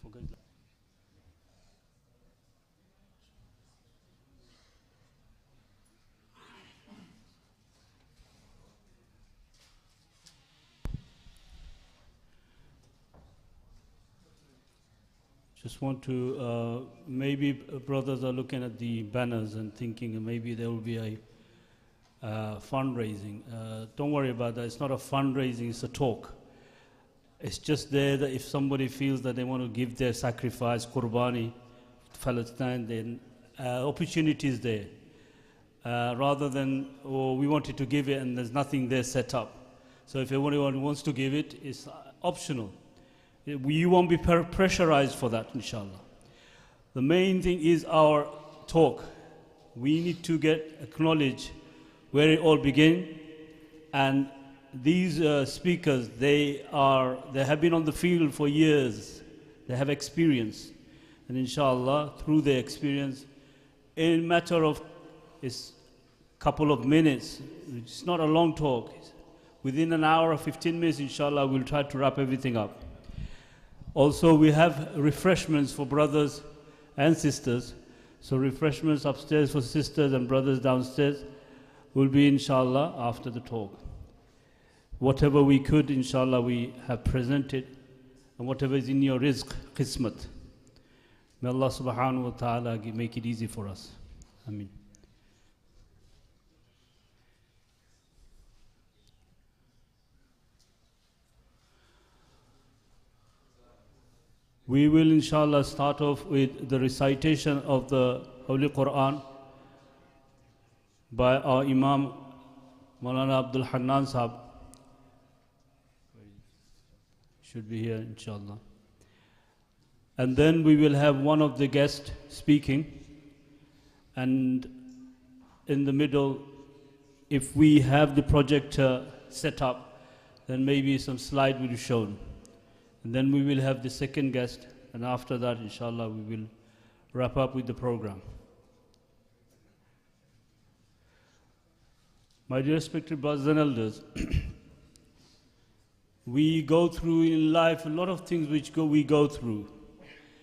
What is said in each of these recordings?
forget. Just want to, maybe brothers are looking at the banners and thinking maybe there will be a fundraising. Don't worry about that. It's not a fundraising, it's a talk. It's just there that if somebody feels that they want to give their sacrifice, qurbani, to Palestine, then opportunity is there. Rather than, oh, we wanted to give it and there's nothing there set up. So if anyone wants to give it, it's optional. You won't be pressurized for that, inshallah. The main thing is our talk. We need to acknowledge where it all began, and these speakers, they have been on the field for years. They have experience, and inshallah, through their experience, in a matter of a couple of minutes, it's not a long talk. Within an hour or 15 minutes, inshallah, we'll try to wrap everything up. Also, we have refreshments for brothers and sisters. So refreshments upstairs for sisters and brothers downstairs will be, inshallah, after the talk. Whatever we could, inshallah, we have presented, and whatever is in your rizq, qismat. May Allah subhanahu wa ta'ala make it easy for us. Ameen. We will, inshallah, start off with the recitation of the Holy Quran by our Imam, Maulana Abdul Hannan Sahab. Should be here, inshallah. And then we will have one of the guests speaking. And in the middle, if we have the projector set up, then maybe some slide will be shown. And then we will have the second guest, and after that, inshallah, we will wrap up with the program. My dear respected brothers and elders, we go through in life a lot of things we go through.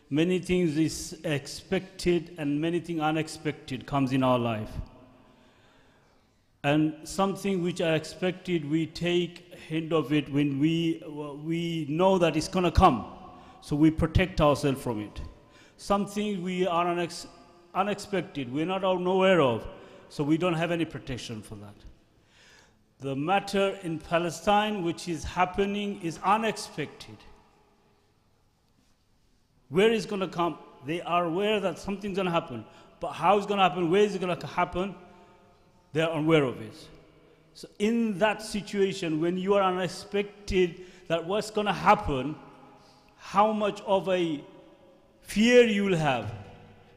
Many things is expected and many things unexpected comes in our life. And something which are expected, we take hint of it when we know that it's going to come. So we protect ourselves from it. Something we are unexpected, we're not aware of, so we don't have any protection for that. The matter in Palestine which is happening is unexpected. Where is going to come? They are aware that something's going to happen. But how it's going to happen, where is it going to happen, they are unaware of it. So in that situation, when you are unexpected that what's going to happen, how much of a fear you will have,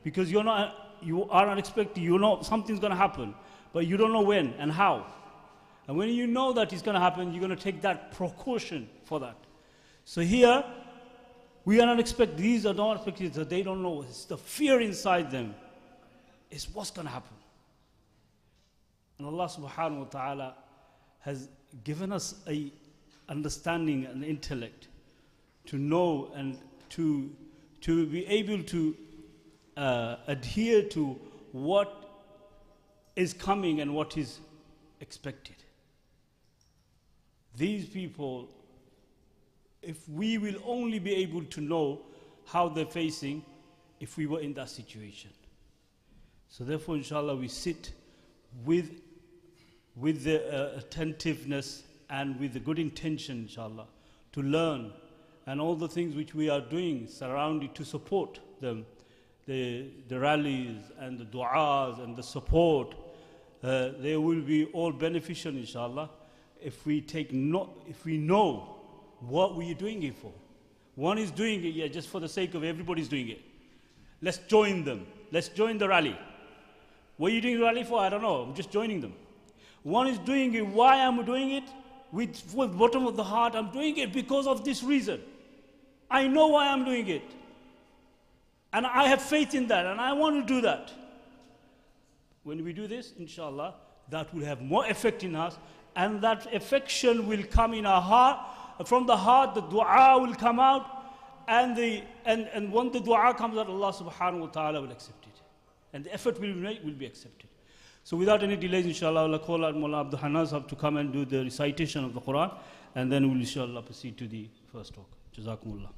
because you are unexpected, you know something's going to happen, but you don't know when and how. And when you know that it's going to happen, you're going to take that precaution for that. So here, we are not expected, these are not expected, so they don't know. It's the fear inside them. It's what's going to happen. And Allah subhanahu wa ta'ala has given us a understanding and intellect to know and to be able to adhere to what is coming and what is expected. These people, if we will only be able to know how they're facing if we were in that situation. So therefore, inshallah, we sit with the attentiveness and with the good intention, inshallah, to learn, and all the things which we are doing surrounding to support them, the rallies and the du'as and the support, they will be all beneficial, inshallah, if we know what we are doing it for. One is doing it, just for the sake of everybody's doing it. Let's join them. Let's join the rally. What are you doing the rally for? I don't know. I'm just joining them. One is doing it. Why am I doing it? With bottom of the heart, I'm doing it because of this reason. I know why I'm doing it. And I have faith in that, and I want to do that. When we do this, inshallah, that will have more effect in us, and that affection will come in our heart. From the heart, the dua will come out, and when the dua comes out, Allah subhanahu wa ta'ala will accept it. And the effort will be accepted. So without any delays, inshallah, I'll call out Mullah Abdul Hanaz to come and do the recitation of the Quran, and then we'll inshallah proceed to the first talk. Jazakumullah.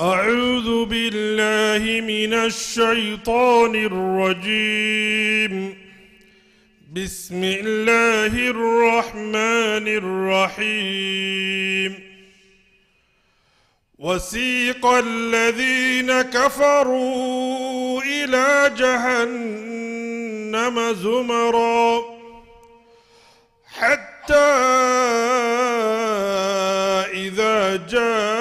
أعوذ بالله من الشيطان الرجيم بسم الله الرحمن الرحيم وسيق الذين كفروا إلى جهنم زمرا حتى إذا جاءوها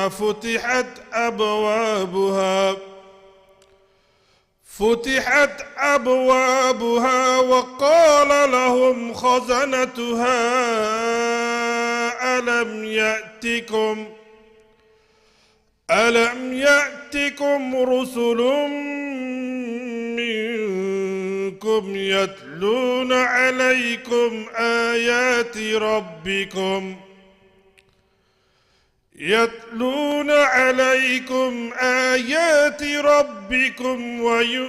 فتحت أبوابها وقال لهم خزنتها ألم يأتكم رسل منكم يتلون عليكم آيات ربكم وينذرونكم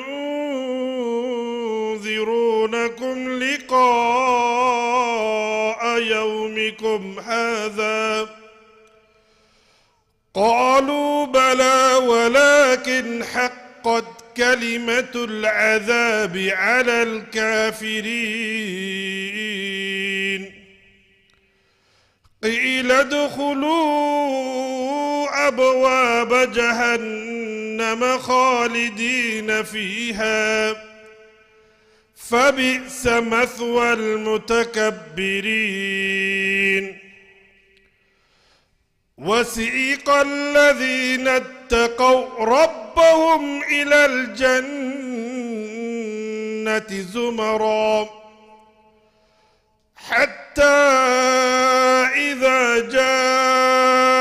لقاء يومكم هذا قالوا بلى ولكن حقت كلمة العذاب على الكافرين قيل ادخلوا أبواب جهنم خالدين فيها فبئس مثوى المتكبرين وسيق الذين اتقوا ربهم إلى الجنة زمرا حتى إذا جاءوها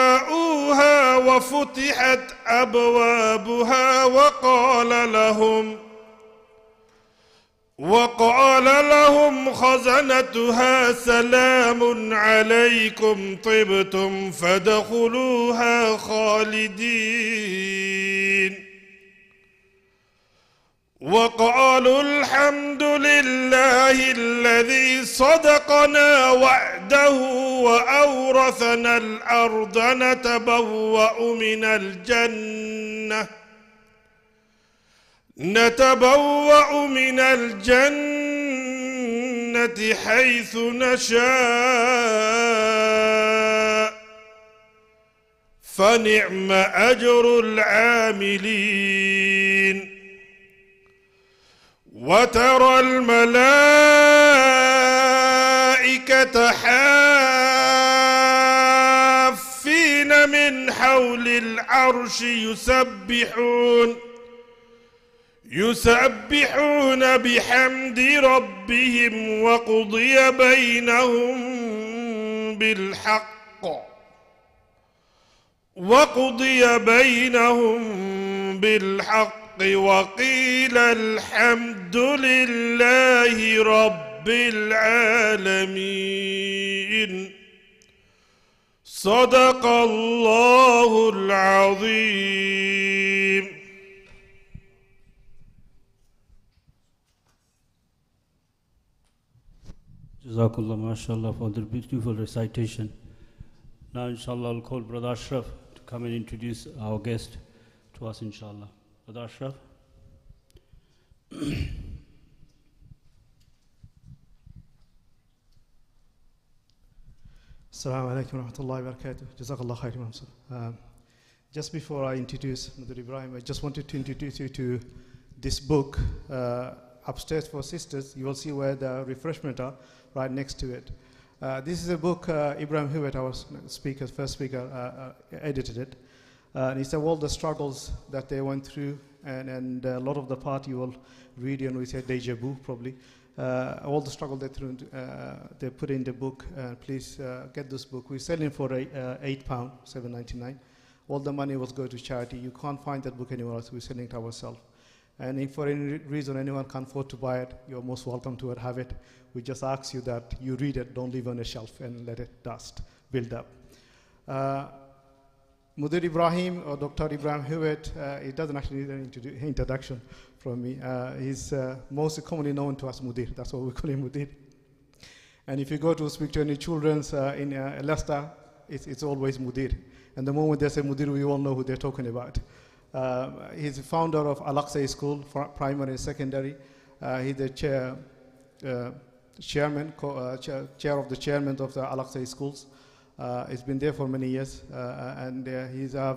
وفتحت أبوابها وقال لهم خزنتها سلام عليكم طبتم فادخلوها خالدين وقالوا الحمد لله الذي صدقنا وعده وأورثنا الأرض نتبوأ من الجنة حيث نشاء فنعم أجر العاملين وترى الملائكة حافين من حول العرش يسبحون بحمد ربهم وقضي بينهم بالحق وقيل الحمد لله رب العالمين صدق الله العظيم. Jazakallah, mashallah, for the beautiful recitation. Now, inshallah, I'll call Brother Ashraf to come and introduce our guest to us, inshallah. Brother Ashraf. Assalamu alaikum wa rahmatullahi wa barakatuh. Jazakallah khair, Imam sir. Just before I introduce Mr. Ibrahim, I just wanted to introduce you to this book upstairs for sisters. You will see where the refreshment are right next to it. This is a book Ibrahim Hewitt, our first speaker, edited it. And he said all the struggles that they went through, and a lot of the part you will read and we say deja vu probably. All the struggle they put in the book. Please get this book. We're selling for £8, $7.99. All the money was go to charity. You can't find that book anywhere else. We're selling it ourselves. And if for any reason anyone can't afford to buy it, you're most welcome to have it. We just ask you that you read it, don't leave it on a shelf and let it dust, build up. Mudir Ibrahim, or Dr. Ibrahim Hewitt, he doesn't actually need an introduction from me. He's most commonly known to us Mudir. That's why we call him Mudir. And if you go to speak to any children in Leicester, it's always Mudir. And the moment they say Mudir, we all know who they're talking about. He's the founder of Al-Aqsa School, for primary and secondary. He's the chair of the chairman of the Al-Aqsa schools. He's been there for many years, and he's chair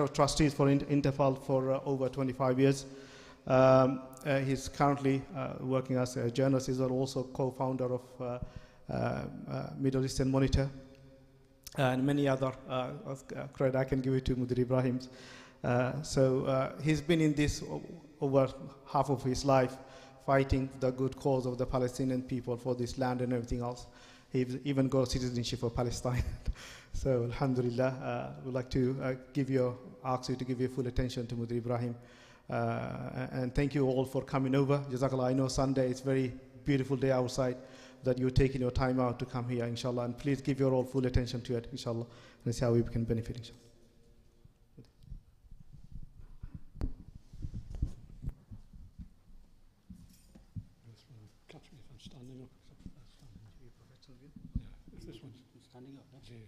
of trustees for Interpol for over 25 years. He's currently working as a journalist. He's also co-founder of Middle Eastern Monitor, and many other credit I can give it to Mudir Ibrahim. So he's been in this over half of his life, fighting the good cause of the Palestinian people for this land and everything else. He even got citizenship for Palestine. So alhamdulillah, we'd like to ask you to give your full attention to Mudir Ibrahim. And thank you all for coming over. Jazakallah. I know Sunday is a very beautiful day outside, that you're taking your time out to come here, inshallah. And please give your all full attention to it, inshallah. And see how we can benefit, inshallah. Catch me if I'm standing up. Yeah, if this one's standing up, that's it, inshallah.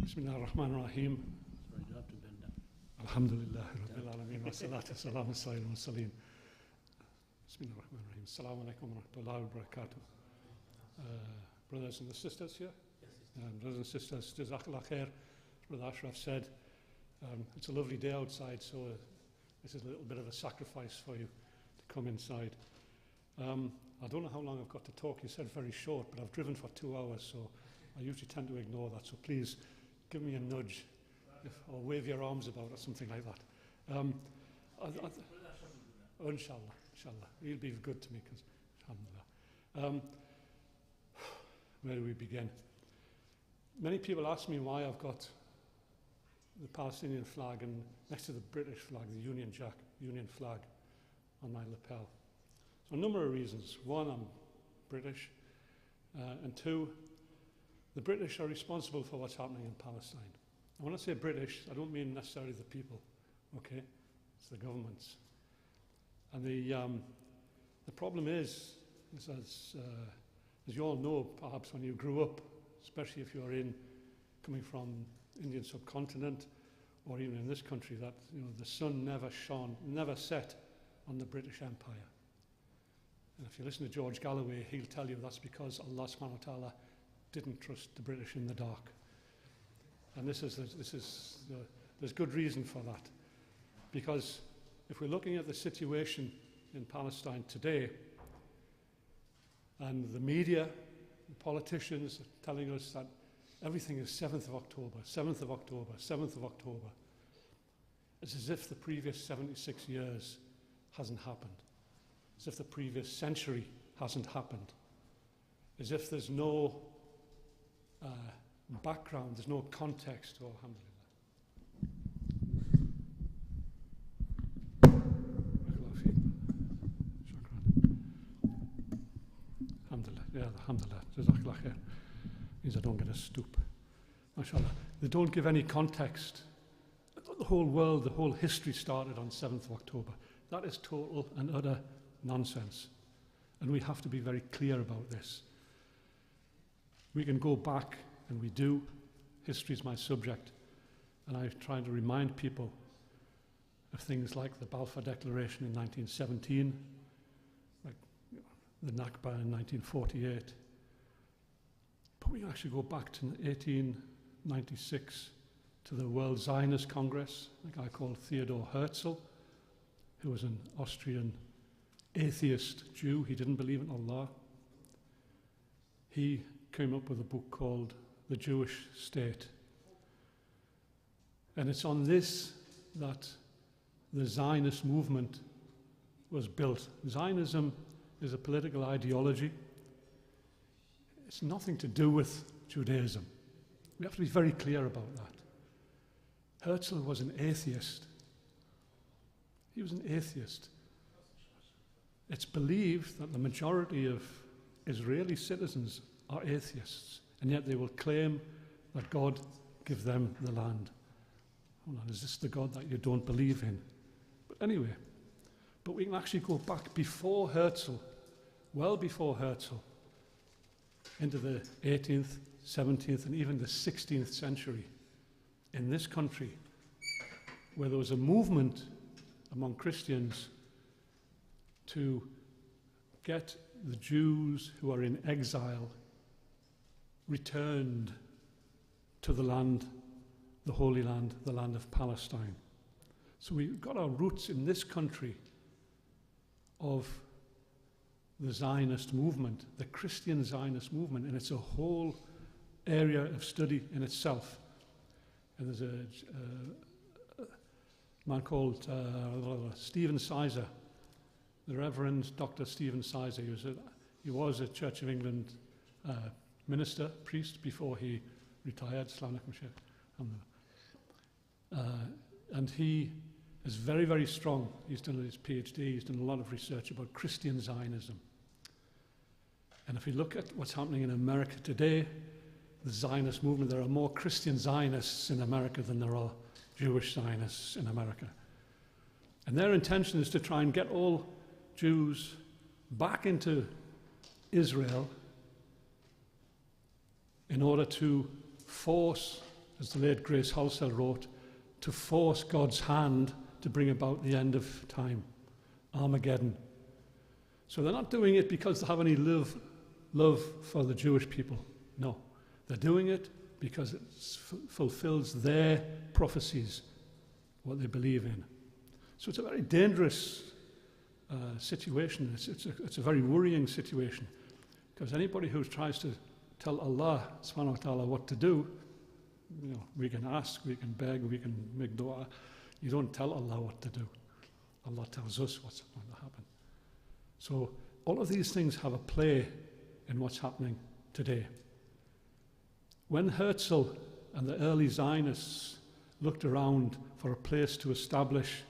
Bismillah ar-Rahman ar-Rahim. Alhamdulillah Rabbil Alameen wa salatu salam as-sayyid wa salim. Bismillah ar-Rahman ar-Rahim. Assalamu alaikum wa rahmatullahi wa barakatuh. Brothers and sisters here? Brothers and sisters, Jazakallah khair. Brother Ashraf said, it's a lovely day outside, so this is a little bit of a sacrifice for you to come inside. I don't know how long I've got to talk. You said very short, but I've driven for 2 hours, so I usually tend to ignore that. So please give me a nudge or wave your arms about or something like that. Inshallah, inshallah. He'll be good to me, because alhamdulillah. Where do we begin? Many people ask me why I've got the Palestinian flag and next to the British flag, the Union Jack, Union flag on my lapel. So a number of reasons. One, I'm British, and two, the British are responsible for what's happening in Palestine. And when I say British, I don't mean necessarily the people, okay? It's the governments. And the problem is as you all know, perhaps when you grew up, especially if you're coming from Indian subcontinent, or even in this country, that the sun never set on the British Empire. And if you listen to George Galloway, he'll tell you that's because Allah subhanahu wa ta'ala didn't trust the British in the dark. And there's good reason for that. Because if we're looking at the situation in Palestine today, and the media, the politicians are telling us that everything is 7th of October, 7th of October, 7th of October. It's as if the previous 76 years hasn't happened. As if the previous century hasn't happened. As if there's no background, there's no context. Oh, alhamdulillah. Yeah, alhamdulillah. Jazakallah khair. Means I don't get a stoop. MashaAllah. They don't give any context. The whole world, the whole history started on 7th of October. That is total and utter nonsense. And we have to be very clear about this. We can go back, and we do. History is my subject. And I try to remind people of things like the Balfour Declaration in 1917, like the Nakba in 1948. But we can actually go back to 1896 to the World Zionist Congress, a guy called Theodor Herzl, who was an Austrian atheist Jew. He didn't believe in Allah. He came up with a book called The Jewish State. And it's on this that the Zionist movement was built. Zionism is a political ideology It's nothing to do with Judaism. We have to be very clear about that. Herzl was an atheist. He was an atheist. It's believed that the majority of Israeli citizens are atheists, and yet they will claim that God gave them the land. Hold on, is this the God that you don't believe in? But anyway, but we can actually go back before Herzl, well before Herzl, into the 18th, 17th, and even the 16th century in this country, where there was a movement among Christians to get the Jews who are in exile returned to the land, the Holy Land, the land of Palestine. So we've got our roots in this country of the Zionist movement, the Christian Zionist movement, and it's a whole area of study in itself. And there's a man called Stephen Sizer, the Reverend Dr. Stephen Sizer. He was a Church of England minister, priest, before he retired. And he is very, very strong. He's done his PhD, he's done a lot of research about Christian Zionism. And if we look at what's happening in America today, the Zionist movement, there are more Christian Zionists in America than there are Jewish Zionists in America. And their intention is to try and get all Jews back into Israel in order to force, as the late Grace Halsell wrote, to force God's hand to bring about the end of time, Armageddon. So they're not doing it because they have any love for the Jewish people. No. They're doing it because it fulfills their prophecies, what they believe in. So it's a very dangerous situation. It's a very worrying situation, because anybody who tries to tell Allah subhanahu wa ta'ala what to do, you know, we can ask, we can beg, we can make dua. You don't tell Allah what to do. Allah tells us what's going to happen. So all of these things have a play in what's happening today. When Herzl and the early Zionists looked around for a place to establish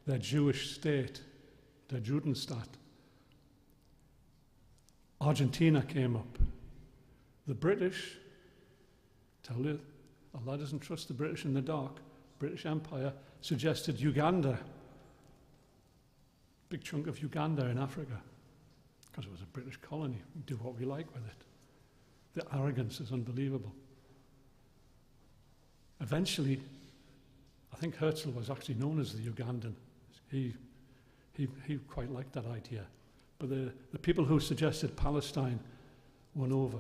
their Jewish state, their Judenstaat, Argentina came up. The British, tell you, Allah doesn't trust the British in the dark. British Empire suggested Uganda, big chunk of Uganda in Africa, because it was a British colony. We do what we like with it. The arrogance is unbelievable. Eventually, I think Herzl was actually known as the Ugandan. He quite liked that idea. But the people who suggested Palestine won over.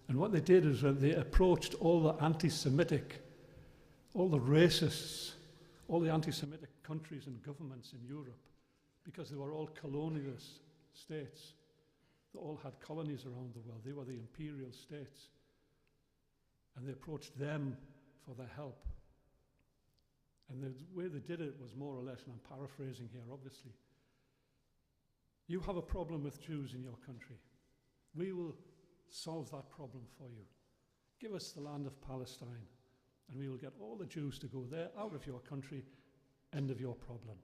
And what they did is that they approached all the anti-Semitic, all the racists, all the anti-Semitic countries and governments in Europe, because they were all colonialist states. They all had colonies around the world. They were the imperial states. And they approached them for their help. And the way they did it was more or less, and I'm paraphrasing here, obviously, you have a problem with Jews in your country. We will solve that problem for you. Give us the land of Palestine, and we will get all the Jews to go there, out of your country, end of your problem.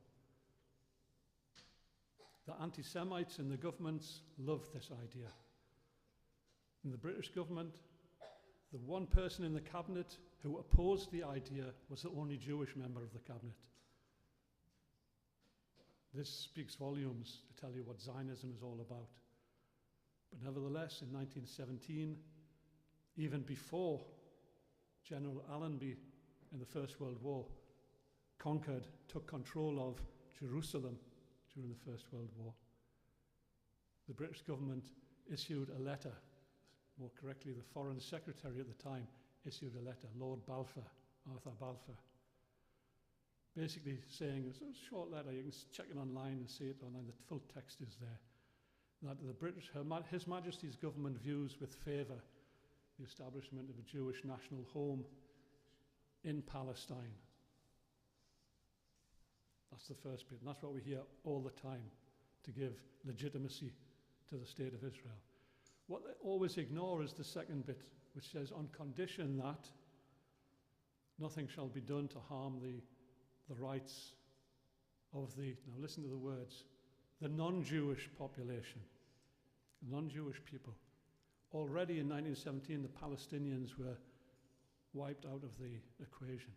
The anti-Semites in the governments loved this idea. In the British government, the one person in the cabinet who opposed the idea was the only Jewish member of the cabinet. This speaks volumes to tell you what Zionism is all about. But nevertheless, in 1917, even before General Allenby in the First World War conquered, took control of Jerusalem during the First World War, the British government issued a letter, more correctly, the Foreign Secretary at the time issued a letter, Lord Balfour, Arthur Balfour, basically saying, it's a short letter, you can check it online and see it online, the full text is there, that the British, His Majesty's government views with favour the establishment of a Jewish national home in Palestine. That's the first bit, and that's what we hear all the time to give legitimacy to the state of Israel. What they always ignore is the second bit, which says, on condition that nothing shall be done to harm the rights of the, now listen to the words, the non-Jewish population, non-Jewish people. Already in 1917, the Palestinians were wiped out of the equation.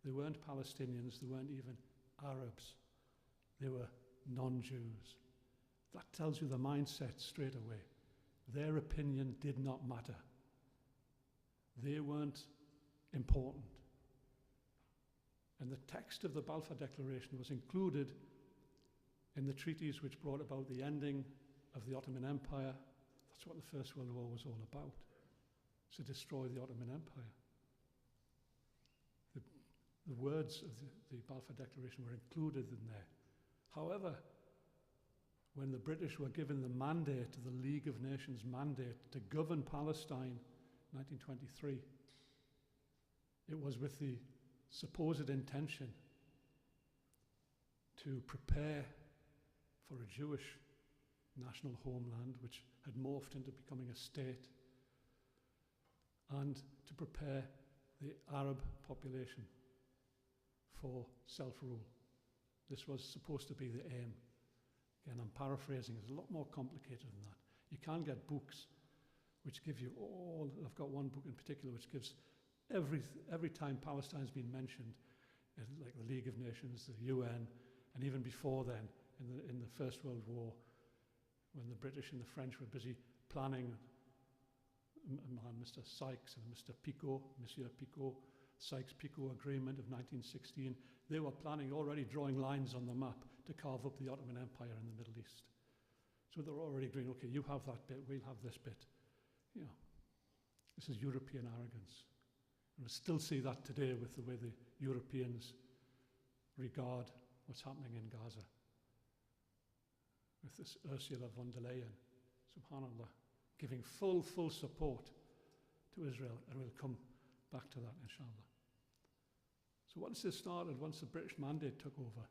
They weren't Palestinians, they weren't even Arabs. They were non-Jews. That tells you the mindset straight away. Their opinion did not matter. They weren't important. And the text of the Balfour Declaration was included in the treaties which brought about the ending of the Ottoman Empire. That's what the First World War was all about, to destroy the Ottoman Empire. The words of the Balfour Declaration were included in there. However, when the British were given the mandate, the League of Nations mandate, to govern Palestine in 1923, it was with the supposed intention to prepare for a Jewish national homeland, which had morphed into becoming a state, and to prepare the Arab population for self-rule. This was supposed to be the aim. Again, I'm paraphrasing, it's a lot more complicated than that. You can get books which give you all, I've got one book in particular which gives every time Palestine's been mentioned, like the League of Nations, the UN, and even before then, in the First World War, when the British and the French were busy planning, Mr. Sykes and Mr. Picot, Monsieur Picot, Sykes-Picot Agreement of 1916, they were planning, already drawing lines on the map to carve up the Ottoman Empire in the Middle East. So they're already agreeing, okay, you have that bit, we'll have this bit. You know, this is European arrogance. And we still see that today with the way the Europeans regard what's happening in Gaza. With this Ursula von der Leyen, subhanAllah, giving full support to Israel, and we'll come back to that, inshallah. So once this started, once the British mandate took over,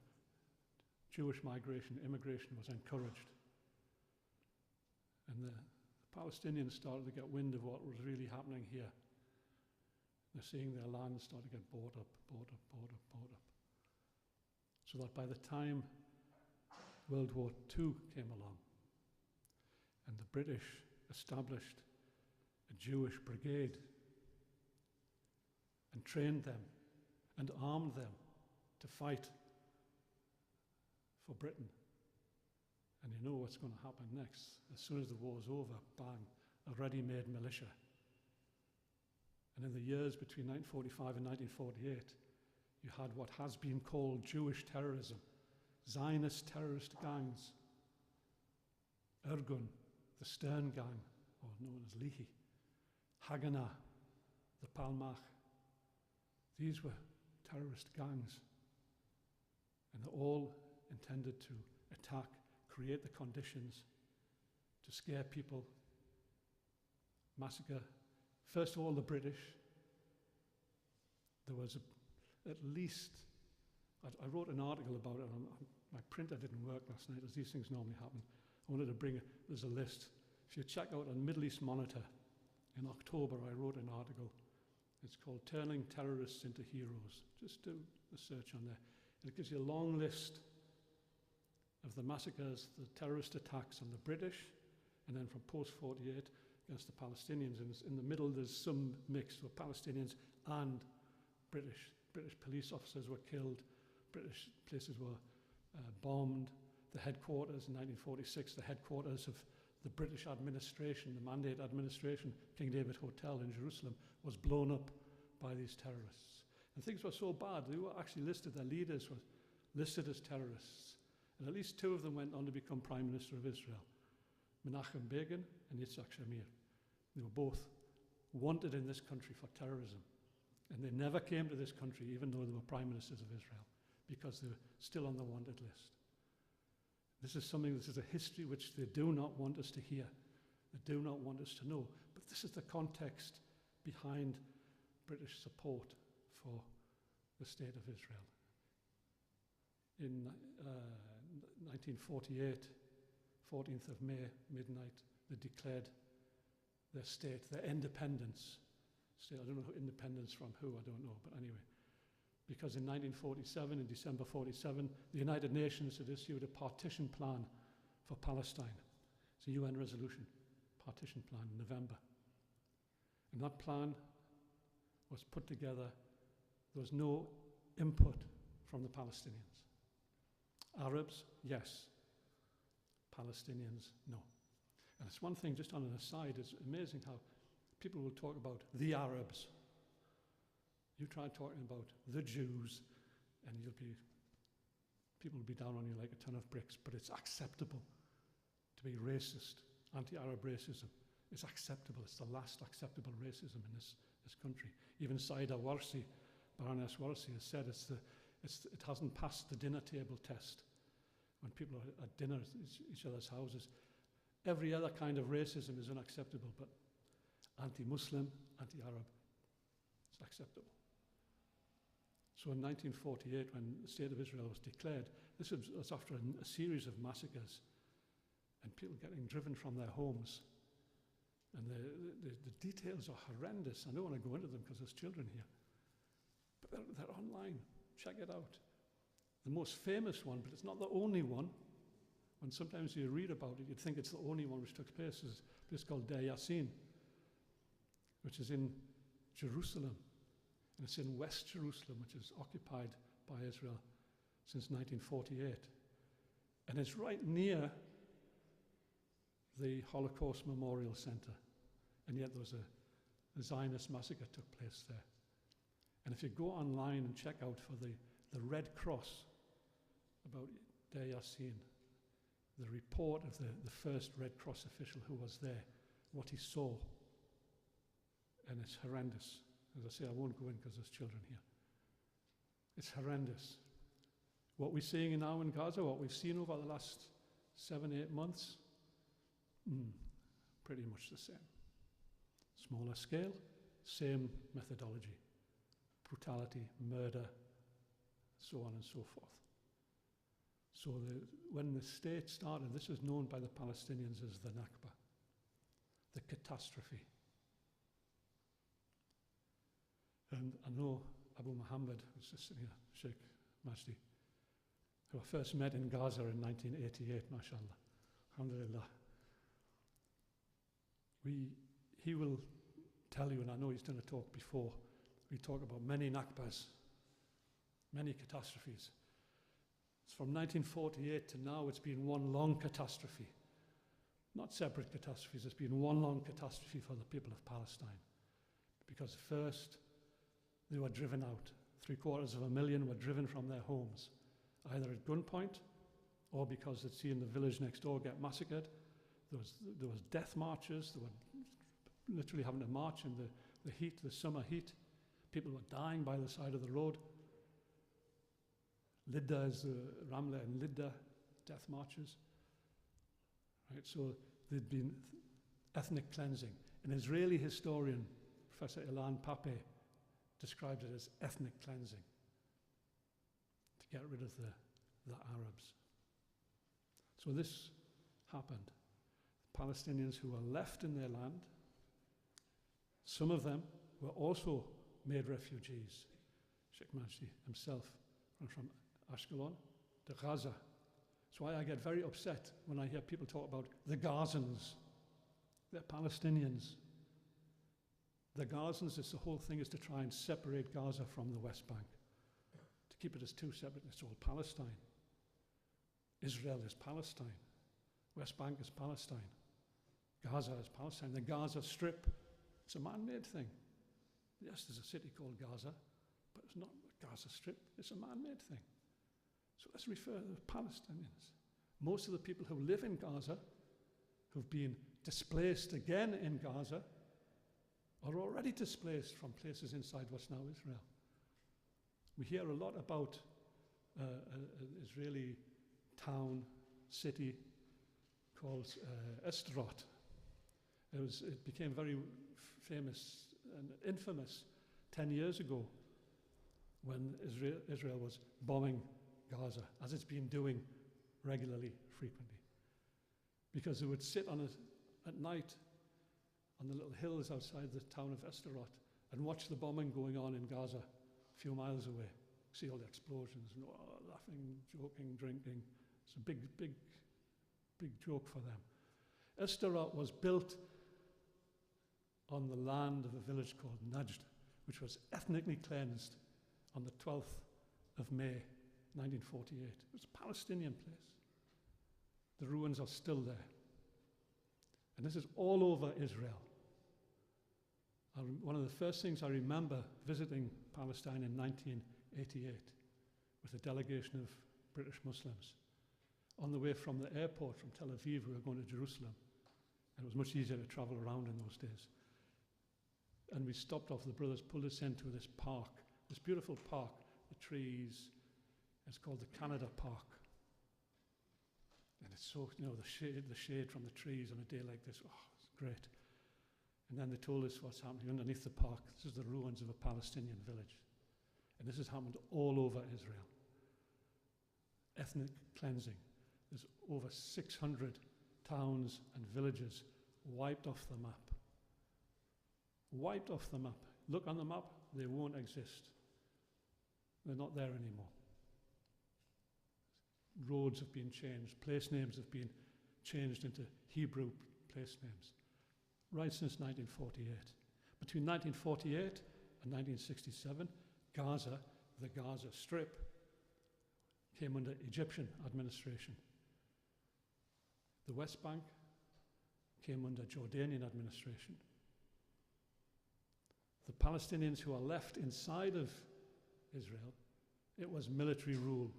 Jewish migration, immigration was encouraged. And the Palestinians started to get wind of what was really happening here. They're seeing their land start to get bought up. So that by the time World War II came along, and the British established a Jewish brigade and trained them and armed them to fight for Britain. And you know what's going to happen next. As soon as the war's over, bang, a ready-made militia. And in the years between 1945 and 1948, you had what has been called Jewish terrorism, Zionist terrorist gangs, Irgun, the Stern Gang, or known as Lehi, Haganah, the Palmach. These were terrorist gangs, and they're all intended to attack, create the conditions to scare people, massacre. First of all, the British. There was at least, I wrote an article about it, and my printer didn't work last night, as these things normally happen. I wanted to bring it, there's a list. If you check out on Middle East Monitor, in October I wrote an article. It's called Turning Terrorists into Heroes. Just do a search on there. And it gives you a long list of the massacres, the terrorist attacks on the British, and then from post-48 against the Palestinians. And in the middle there's some mix with Palestinians and British. British police officers were killed, British places were bombed. The headquarters in 1946, the headquarters of the British administration, the Mandate administration, King David Hotel in Jerusalem, was blown up by these terrorists. And things were so bad, they were actually listed, their leaders were listed as terrorists. And at least two of them went on to become Prime Minister of Israel, Menachem Begin and Yitzhak Shamir. They were both wanted in this country for terrorism. And they never came to this country, even though they were Prime Ministers of Israel, because they were still on the wanted list. This is a history which they do not want us to hear. They do not want us to know. But this is the context behind British support for the State of Israel. In 1948, 14th of May, midnight, they declared their state, their independence. State, I don't know independence from who, I don't know, but anyway. Because in 1947, in December 47, the United Nations had issued a partition plan for Palestine. It's a UN resolution, partition plan in November. And that plan was put together. There was no input from the Palestinians. Arabs, yes. Palestinians, no. And it's one thing, just on an aside, it's amazing how people will talk about the Arabs. You try talking about the Jews, and people will be down on you like a ton of bricks, but it's acceptable to be racist. Anti-Arab racism is acceptable. It's the last acceptable racism in this country. Even Saida Warsi, Baroness Warsi, has said it hasn't passed the dinner table test. When people are at dinner at each other's houses, every other kind of racism is unacceptable, but anti-Muslim, anti-Arab, it's acceptable. So in 1948, when the State of Israel was declared, this was after a series of massacres and people getting driven from their homes. And the details are horrendous. I don't want to go into them because there's children here. But they're online. Check it out. The most famous one, but it's not the only one. When sometimes you read about it, you'd think it's the only one which took place. Is a place called Deir Yassin, which is in Jerusalem. And it's in West Jerusalem, which is occupied by Israel since 1948. And it's right near the Holocaust Memorial Center. And yet there was a Zionist massacre took place there. And if you go online and check out for the Red Cross about Deir Yassin, the report of the first Red Cross official who was there, what he saw, and it's horrendous. As I say, I won't go in because there's children here. It's horrendous. What we're seeing now in Gaza, what we've seen over the last 7-8 months, pretty much the same. Smaller scale, same methodology. Brutality, murder, so on and so forth. So when the state started, this is known by the Palestinians as the Nakba, the catastrophe. And I know Abu Muhammad, who's just sitting here, Shaikh Majdi, who I first met in Gaza in 1988, mashallah, alhamdulillah. He will tell you, and I know he's done a talk before, we talk about many Nakbas, many catastrophes. It's from 1948 to now, it's been one long catastrophe. Not separate catastrophes, it's been one long catastrophe for the people of Palestine. Because first, they were driven out. 750,000 were driven from their homes, either at gunpoint or because they'd seen the village next door get massacred. There was death marches. They were literally having to march in the heat, the summer heat. People were dying by the side of the road. Lidda is Ramla and Lidda, death marches. Right, so there'd been ethnic cleansing. An Israeli historian, Professor Ilan Pape, described it as ethnic cleansing to get rid of the Arabs. So this happened. The Palestinians who were left in their land, some of them were also made refugees. Sheikh Majdi himself from Ashkelon to Gaza. That's why I get very upset when I hear people talk about the Gazans. They're Palestinians. The Gazans, the whole thing is to try and separate Gaza from the West Bank, to keep it as two separate. It's all Palestine. Israel is Palestine. West Bank is Palestine. Gaza is Palestine. The Gaza Strip, it's a man-made thing. Yes, there's a city called Gaza, but it's not a Gaza Strip. It's a man-made thing. So let's refer to the Palestinians. Most of the people who live in Gaza, who've been displaced again in Gaza, are already displaced from places inside what's now Israel. We hear a lot about an Israeli town, city called Esderot. It became very famous and infamous 10 years ago when Israel was bombing Gaza, as it's been doing regularly, frequently. Because they would sit at night on the little hills outside the town of Esteroth and watch the bombing going on in Gaza a few miles away. See all the explosions and laughing, joking, drinking. It's a big, big, big joke for them. Esteroth was built on the land of a village called Najd, which was ethnically cleansed on the 12th of May, 1948. It was a Palestinian place. The ruins are still there. And this is all over Israel. One of the first things I remember visiting Palestine in 1988 with a delegation of British Muslims. On the way from the airport from Tel Aviv, we were going to Jerusalem. And it was much easier to travel around in those days. And we stopped off, the brothers pulled us into this park, this beautiful park, the trees. It's called the Canada Park. And it's so, the shade from the trees on a day like this, it's great. And then they told us what's happening underneath the park. This is the ruins of a Palestinian village. And this has happened all over Israel. Ethnic cleansing. There's over 600 towns and villages wiped off the map. Wiped off the map. Look on the map, they won't exist. They're not there anymore. Roads have been changed. Place names have been changed into Hebrew place names. Right since 1948. Between 1948 and 1967, Gaza, the Gaza Strip, came under Egyptian administration. The West Bank came under Jordanian administration. The Palestinians who are left inside of Israel, it was military rule.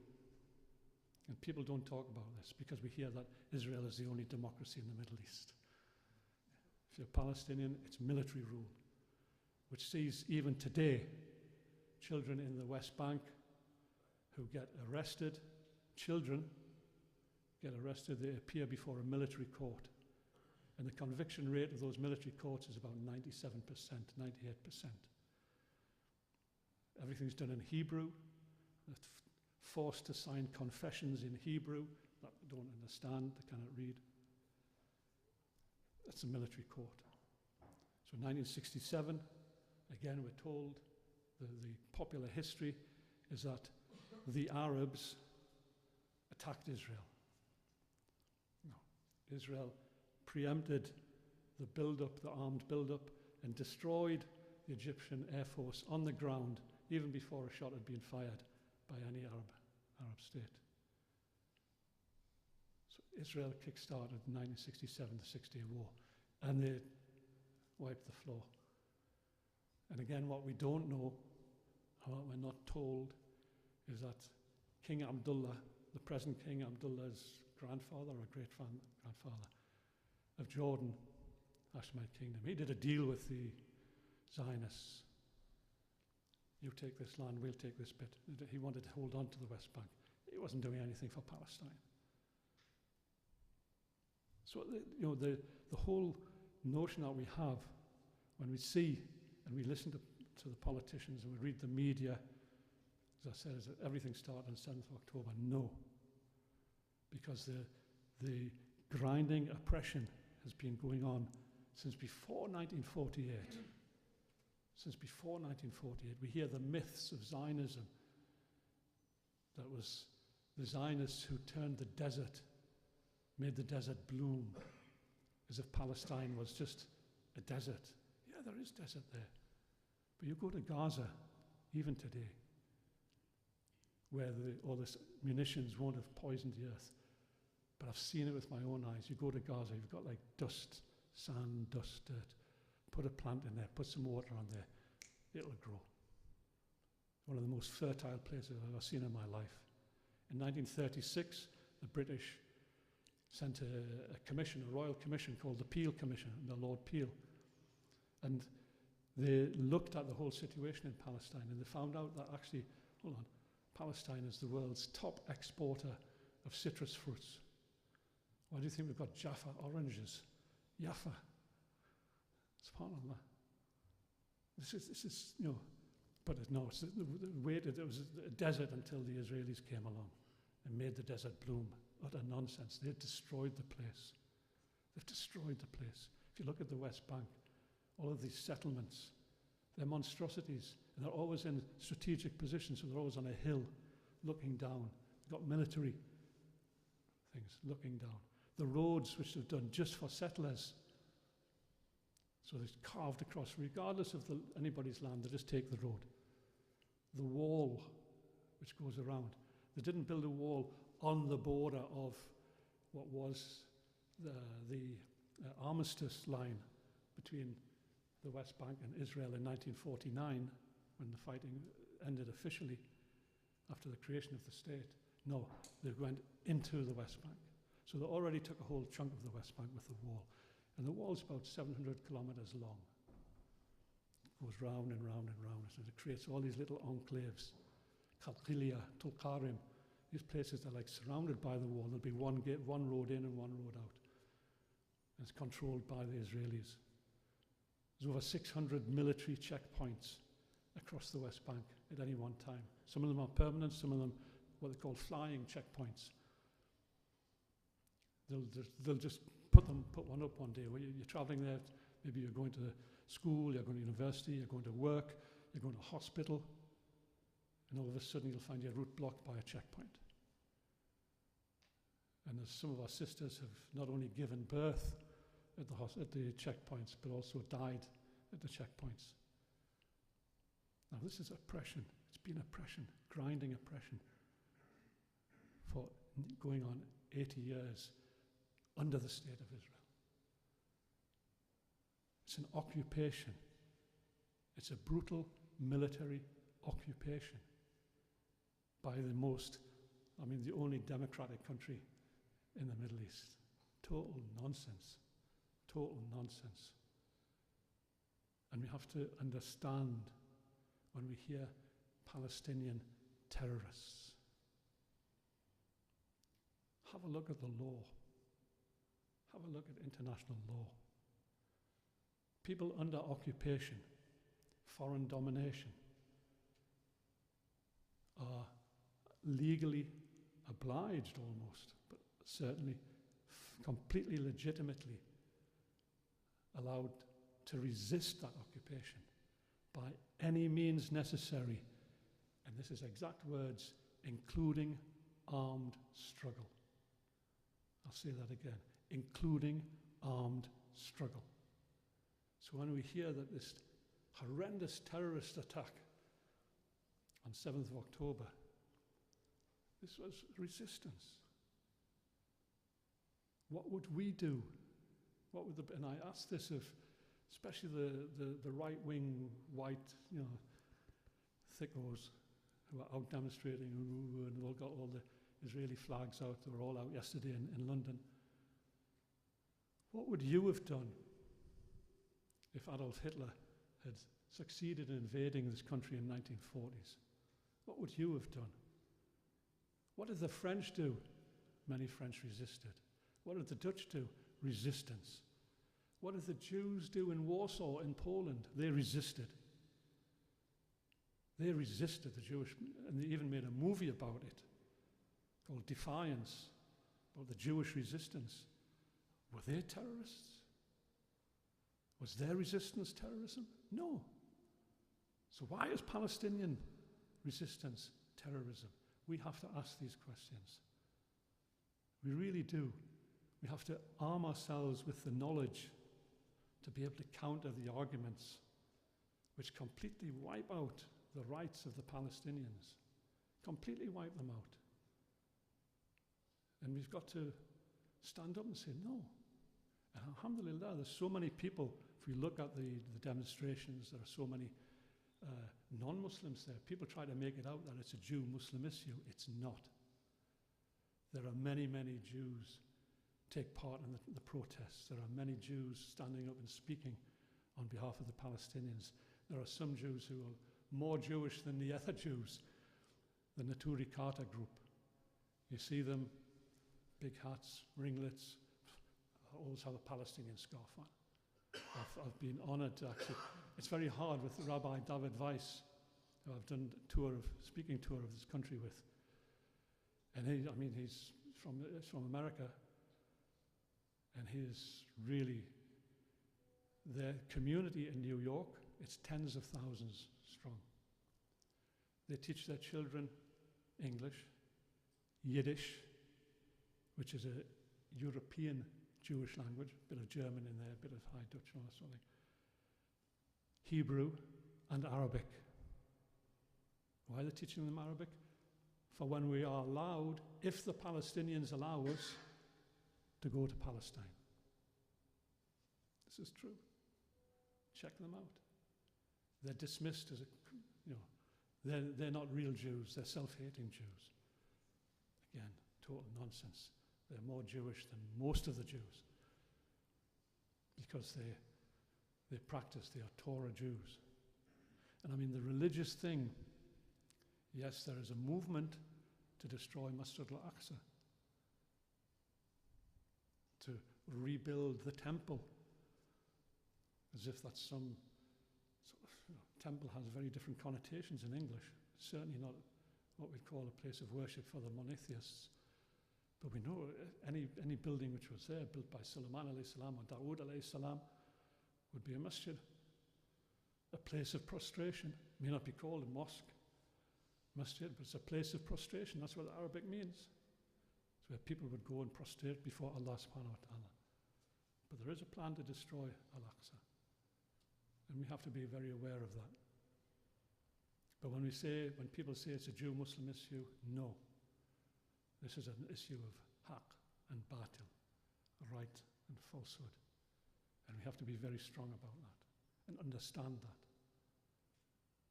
And people don't talk about this because we hear that Israel is the only democracy in the Middle East. If you're Palestinian, it's military rule, which sees even today children in the West Bank who get arrested, children get arrested, they appear before a military court. And the conviction rate of those military courts is about 97%, 98%. Everything's done in Hebrew. They're forced to sign confessions in Hebrew that they don't understand, they cannot read. That's a military court. So in 1967, again we're told, the popular history is that the Arabs attacked Israel. No, Israel preempted the build-up, the armed build-up, and destroyed the Egyptian Air Force on the ground even before a shot had been fired by any Arab state. So Israel kick-started in 1967, the Six-Day War, and they wiped the floor. And again, what we don't know, or what we're not told, is that King Abdullah, the present King Abdullah's grandfather or great-grandfather of Jordan, Hashemite Kingdom, he did a deal with the Zionists. You take this land, we'll take this bit. He wanted to hold on to the West Bank. He wasn't doing anything for Palestine. So the whole notion that we have when we see and we listen to the politicians and we read the media, as I said, is that everything started on 7th of October. No. Because the grinding oppression has been going on since before 1948. Since before 1948, we hear the myths of Zionism. That was the Zionists who turned the desert, made the desert bloom, as if Palestine was just a desert. Yeah, there is desert there. But you go to Gaza, even today, where all this munitions won't have poisoned the earth. But I've seen it with my own eyes. You go to Gaza, you've got like dust, sand, dust, dirt. Put a plant in there, put some water on there, it'll grow. One of the most fertile places I've ever seen in my life. In 1936, the British sent a commission, a royal commission called the Peel Commission, the Lord Peel. And they looked at the whole situation in Palestine and they found out that actually, Palestine is the world's top exporter of citrus fruits. Why do you think we've got Jaffa oranges? Jaffa. It's part of that. This is but no, it was a desert until the Israelis came along and made the desert bloom. Utter nonsense. They destroyed the place. They've destroyed the place. If you look at the West Bank, all of these settlements. They're monstrosities, and they're always in strategic positions, so they're always on a hill, looking down. They've got military things looking down. The roads which they've done just for settlers, so they've carved across, regardless of anybody's land, they just take the road. The wall which goes around. They didn't build a wall on the border of what was the armistice line between the West Bank and Israel in 1949, when the fighting ended officially after the creation of the state. No, they went into the West Bank. So they already took a whole chunk of the West Bank with the wall. And the wall's about 700 kilometers long. It goes round and round and round. So it creates all these little enclaves. Qalqilia, Tulqarim, these places that are like surrounded by the wall. There'll be one gate, one road in and one road out. And it's controlled by the Israelis. There's over 600 military checkpoints across the West Bank at any one time. Some of them are permanent, some of them what they call flying checkpoints. They'll just put one up one day. Where you're traveling there, maybe you're going to school, you're going to university, you're going to work, you're going to hospital, and all of a sudden you'll find your route blocked by a checkpoint. And as some of our sisters have not only given birth at the checkpoints, but also died at the checkpoints. Now this is oppression. It's been oppression, grinding oppression, for going on 80 years under the state of Israel. It's an occupation. It's a brutal military occupation by the only democratic country in the Middle East. Total nonsense. Total nonsense. And we have to understand when we hear Palestinian terrorists. Have a look at the law. Have a look at international law. People under occupation, foreign domination, are legally obliged almost, but certainly completely legitimately allowed to resist that occupation by any means necessary, and this is exact words, including armed struggle. I'll say that again, including armed struggle. So when we hear that this horrendous terrorist attack on 7th of October, this was resistance. What would we do? And I ask this of especially the right-wing white, thickos who are out demonstrating and they've all got all the Israeli flags out. They were all out yesterday in London. What would you have done if Adolf Hitler had succeeded in invading this country in the 1940s? What would you have done? What did the French do? Many French resisted. What did the Dutch do? Resistance. What did the Jews do in Warsaw, in Poland? They resisted. They resisted the Jewish, and they even made a movie about it called Defiance, about the Jewish resistance. Were they terrorists? Was their resistance terrorism? No. So why is Palestinian resistance terrorism? We have to ask these questions. We really do. We have to arm ourselves with the knowledge to be able to counter the arguments which completely wipe out the rights of the Palestinians, completely wipe them out. And we've got to stand up and say no. And alhamdulillah, there's so many people. If we look at the demonstrations, there are so many non-Muslims there. People try to make it out that it's a Jew-Muslim issue. It's not. There are many, many Jews take part in the protests. There are many Jews standing up and speaking on behalf of the Palestinians. There are some Jews who are more Jewish than the other Jews, the Naturi Carter group. You see them, big hats, ringlets, always have a Palestinian scarf on. I've been honored to actually, it's very hard with Rabbi David Weiss, who I've done a speaking tour of this country with. And he's from America, and he is really their community in New York, it's tens of thousands strong. They teach their children English, Yiddish, which is a European Jewish language, a bit of German in there, a bit of High Dutch and all that sort of thing, Hebrew and Arabic. Why are they teaching them Arabic? For when we are allowed, if the Palestinians allow us, to go to Palestine. This is true. Check them out. They're dismissed as they're not real Jews, they're self-hating Jews. Again, total nonsense. They're more Jewish than most of the Jews because they practice, they are Torah Jews. And I mean, the religious thing, yes, there is a movement to destroy Masjid al-Aqsa, to rebuild the temple, as if that's some sort of, temple has very different connotations in English. Certainly not what we'd call a place of worship for the monotheists. But we know any building which was there, built by Sulaiman alayhi salam or Dawood alayhi salam, would be a masjid, a place of prostration. It may not be called a mosque, masjid, but it's a place of prostration. That's what Arabic means. It's where people would go and prostrate before Allah subhanahu wa ta'ala. But there is a plan to destroy Al-Aqsa. And we have to be very aware of that. But when people say it's a Jew-Muslim issue, no. This is an issue of haq and batil, right and falsehood. And we have to be very strong about that and understand that.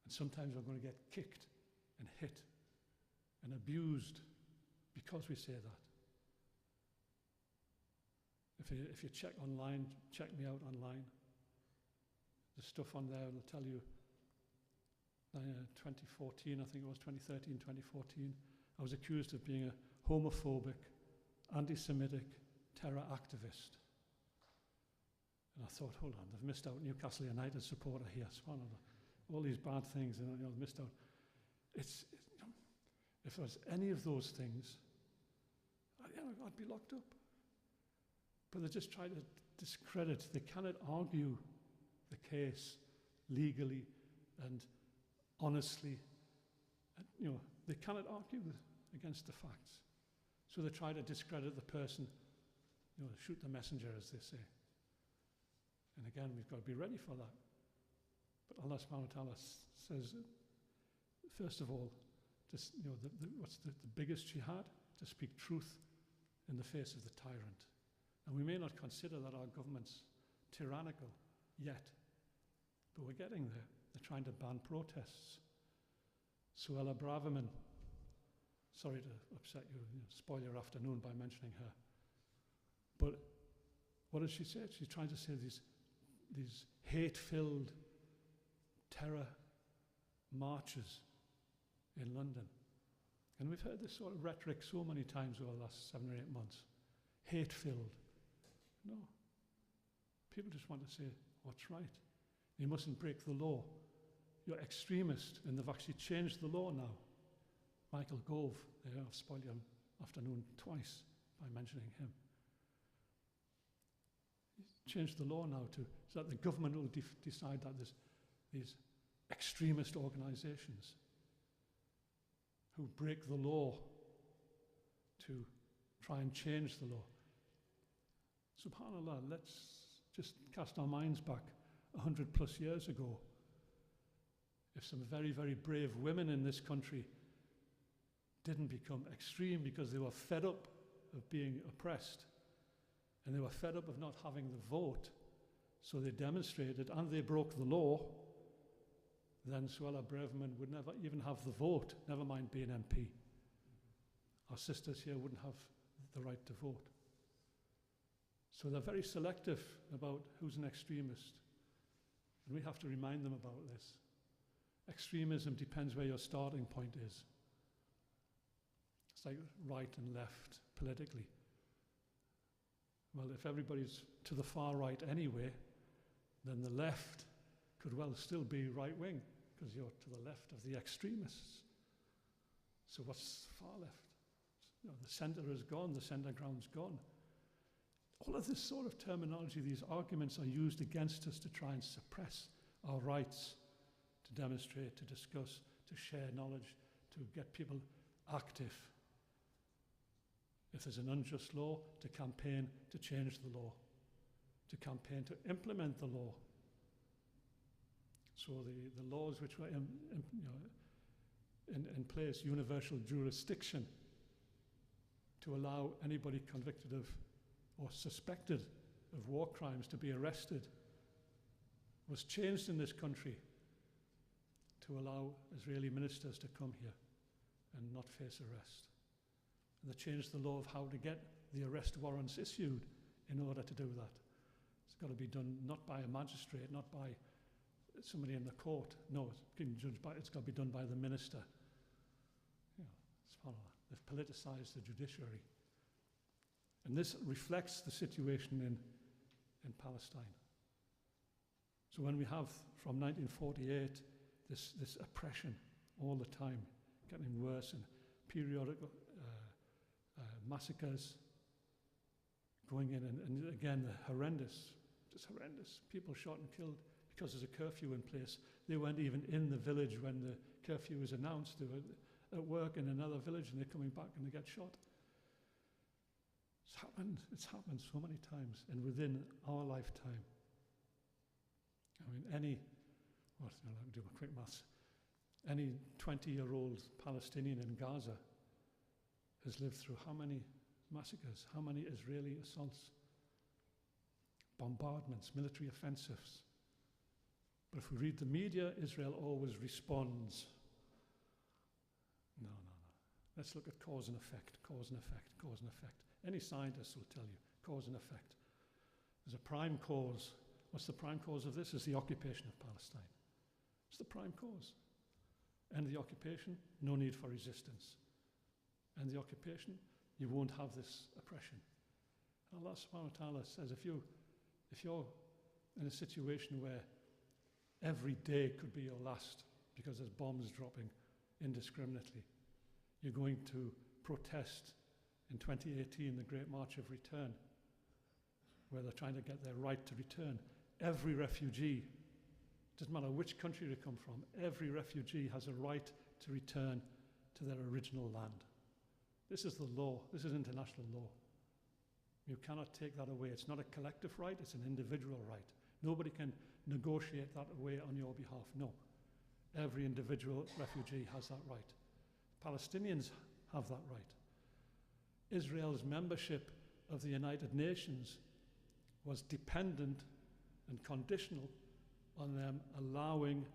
And sometimes we're going to get kicked and hit and abused because we say that. If you check online, check me out online, the stuff on there will tell you 2014, I think it was 2013, 2014, I was accused of being a homophobic, anti-Semitic terror activist. And I thought, hold on, they've missed out Newcastle United supporter here, all these bad things, and they've missed out. If there was any of those things, I'd be locked up. But they just try to discredit. They cannot argue the case legally and honestly. And, they cannot argue against the facts. So they try to discredit the person, shoot the messenger, as they say. And again, we've got to be ready for that. But Allah subhanahu wa ta'ala says, first of all, just, what's the biggest jihad? To speak truth in the face of the tyrant. And we may not consider that our government's tyrannical yet, but we're getting there. They're trying to ban protests. Suella Braverman, sorry to upset you, spoil your afternoon by mentioning her. But what does she say? She's trying to say these hate-filled terror marches in London. And we've heard this sort of rhetoric so many times over the last 7 or 8 months. Hate-filled. No. People just want to say what's right. You mustn't break the law. You're extremist, and they've actually changed the law now. Michael Gove, I've spoiled your afternoon twice by mentioning him. He's changed the law now so that the government will decide that there's these extremist organizations who break the law to try and change the law. SubhanAllah, let's just cast our minds back 100 plus years ago. If some very, very brave women in this country didn't become extreme because they were fed up of being oppressed and they were fed up of not having the vote, so they demonstrated and they broke the law, then Suella Braverman would never even have the vote, never mind being MP. Our sisters here wouldn't have the right to vote. So they're very selective about who's an extremist. And we have to remind them about this. Extremism depends where your starting point is. It's like right and left politically. Well, if everybody's to the far right anyway, then the left could well still be right wing, because you're to the left of the extremists. So what's far left? The centre is gone, the centre ground's gone. All of this sort of terminology, these arguments are used against us to try and suppress our rights, to demonstrate, to discuss, to share knowledge, to get people active. If there's an unjust law, to campaign to change the law, to campaign to implement the law. So the laws which were in place, universal jurisdiction, to allow anybody convicted of or suspected of war crimes to be arrested, was changed in this country to allow Israeli ministers to come here and not face arrest. And they changed the law of how to get the arrest warrants issued in order to do that. It's got to be done not by a magistrate, not by somebody in the court. No, it's got to be done by the minister. You know, it's part of that. They've politicized the judiciary. And this reflects the situation in Palestine. So when we have, from 1948, this oppression all the time, getting worse, and periodic massacres going in, and again, the horrendous, just horrendous, people shot and killed because there's a curfew in place. They weren't even in the village when the curfew was announced. They were at work in another village and they're coming back and they get shot. It's happened so many times, and within our lifetime. I mean, I'll do my quick maths. Any 20-year-old Palestinian in Gaza has lived through how many massacres, how many Israeli assaults, bombardments, military offensives. But if we read the media, Israel always responds. No. Let's look at cause and effect, cause and effect, cause and effect. Any scientist will tell you, cause and effect. There's a prime cause. What's the prime cause of this? It's the occupation of Palestine. It's the prime cause. End the occupation, no need for resistance. End the occupation, you won't have this oppression. And Allah subhanahu wa ta'ala says, if you're in a situation where every day could be your last because there's bombs dropping indiscriminately, you're going to protest in 2018, the Great March of Return, where they're trying to get their right to return. Every refugee, doesn't matter which country they come from, every refugee has a right to return to their original land. This is the law. This is international law. You cannot take that away. It's not a collective right, it's an individual right. Nobody can negotiate that away on your behalf. No. Every individual refugee has that right. Palestinians have that right. Israel's membership of the United Nations was dependent and conditional on them allowing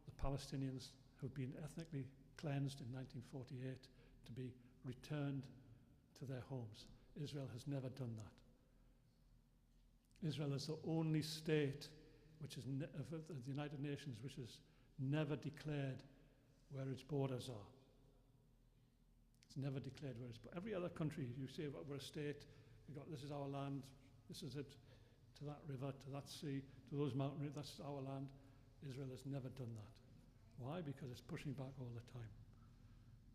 the Palestinians who've been ethnically cleansed in 1948 to be returned to their homes. Israel has never done that. Israel is the only state which is of the United Nations which has never declared where its borders are. It's never declared where it's. But every other country, you say, well, we're a state, this is our land, this is it, to that river, to that sea, to those mountains, that's our land. Israel has never done that. Why? Because it's pushing back all the time.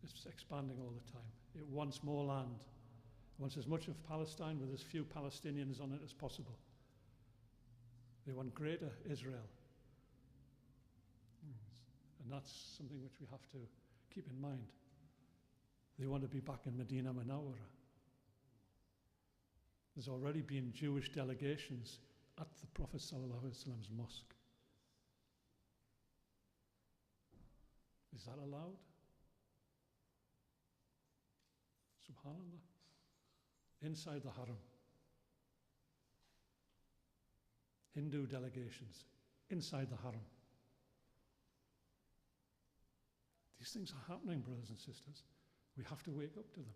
It's expanding all the time. It wants more land. It wants as much of Palestine with as few Palestinians on it as possible. They want greater Israel. And that's something which we have to keep in mind. They want to be back in Medina Munawwara. There's already been Jewish delegations at the Prophet ﷺ's mosque. Is that allowed? Subhanallah. Inside the Haram. Hindu delegations inside the Haram. These things are happening, brothers and sisters. We have to wake up to them.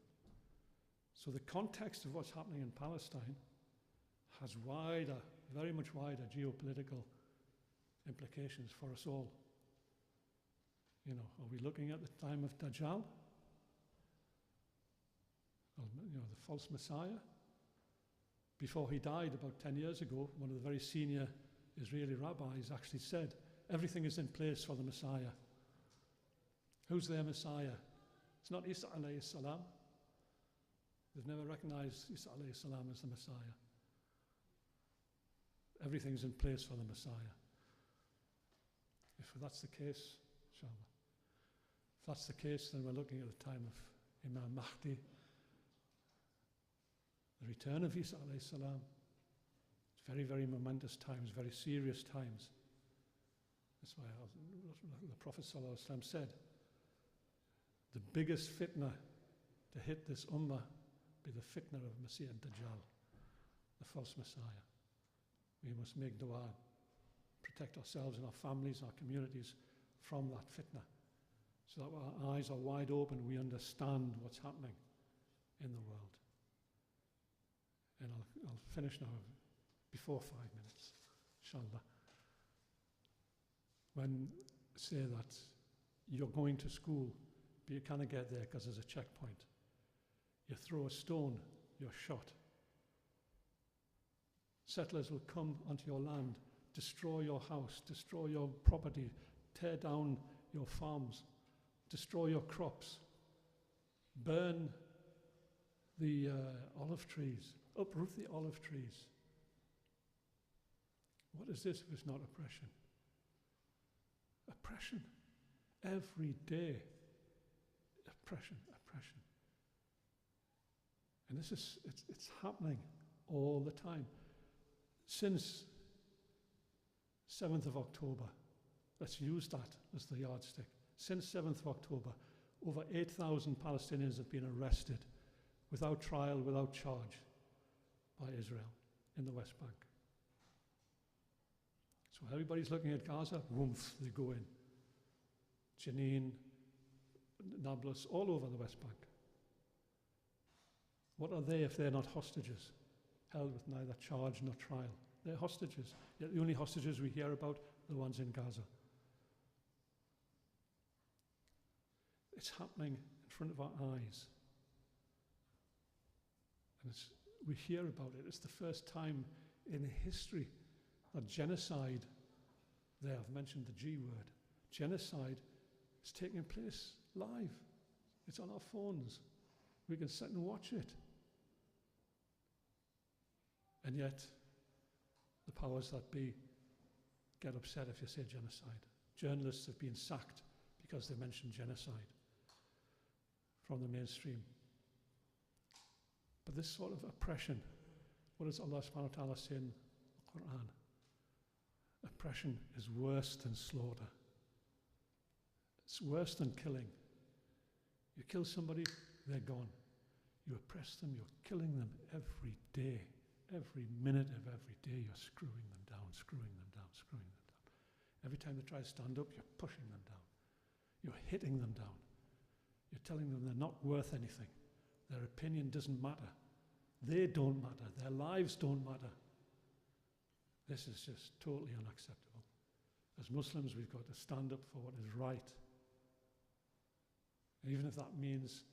So the context of what's happening in Palestine has wider, very much wider geopolitical implications for us all. You know, are we looking at the time of Dajjal? You know, the false Messiah? Before he died about 10 years ago, one of the very senior Israeli rabbis actually said, everything is in place for the Messiah. Who's their Messiah? It's not Isa alayhi salam. They've never recognized Isa alayhi salam as the Messiah. Everything's in place for the Messiah. If that's the case, inshallah. If that's the case, then we're looking at the time of Imam Mahdi, the return of Isa alayhi salam. It's very, very momentous times, very serious times. That's why the Prophet sallallahu alaihi wasallam said, the biggest fitna to hit this ummah be the fitna of Masih ad-Dajjal, the false Messiah. We must make dua, protect ourselves and our families, our communities from that fitna, so that our eyes are wide open, we understand what's happening in the world. And I'll finish now before 5 minutes, inshallah. When say that you're going to school, but you cannot get there because there's a checkpoint. You throw a stone, you're shot. Settlers will come onto your land, destroy your house, destroy your property, tear down your farms, destroy your crops, burn the olive trees, uproot the olive trees. What is this if it's not oppression? Oppression. Every day. Oppression, oppression. And this is, it's happening all the time. Since 7th of October, let's use that as the yardstick. Since 7th of October, over 8,000 Palestinians have been arrested without trial, without charge by Israel in the West Bank. So everybody's looking at Gaza, whoomph, they go in. Jenin, Nablus, all over the West Bank. What are they if they're not hostages, held with neither charge nor trial? They're hostages. Yet the only hostages we hear about are the ones in Gaza. It's happening in front of our eyes. And we hear about it. It's the first time in history that genocide, there I've mentioned the G word, genocide is taking place live. It's on our phones. We can sit and watch it. And yet, the powers that be get upset if you say genocide. Journalists have been sacked because they mentioned genocide from the mainstream. But this sort of oppression, what does Allah subhanahu wa ta'ala say in the Quran? Oppression is worse than slaughter. It's worse than killing. You kill somebody, they're gone. You oppress them, you're killing them every day. Every minute of every day, you're screwing them down, screwing them down, screwing them down. Every time they try to stand up, you're pushing them down. You're hitting them down. You're telling them they're not worth anything. Their opinion doesn't matter. They don't matter. Their lives don't matter. This is just totally unacceptable. As Muslims, we've got to stand up for what is right. And even if that means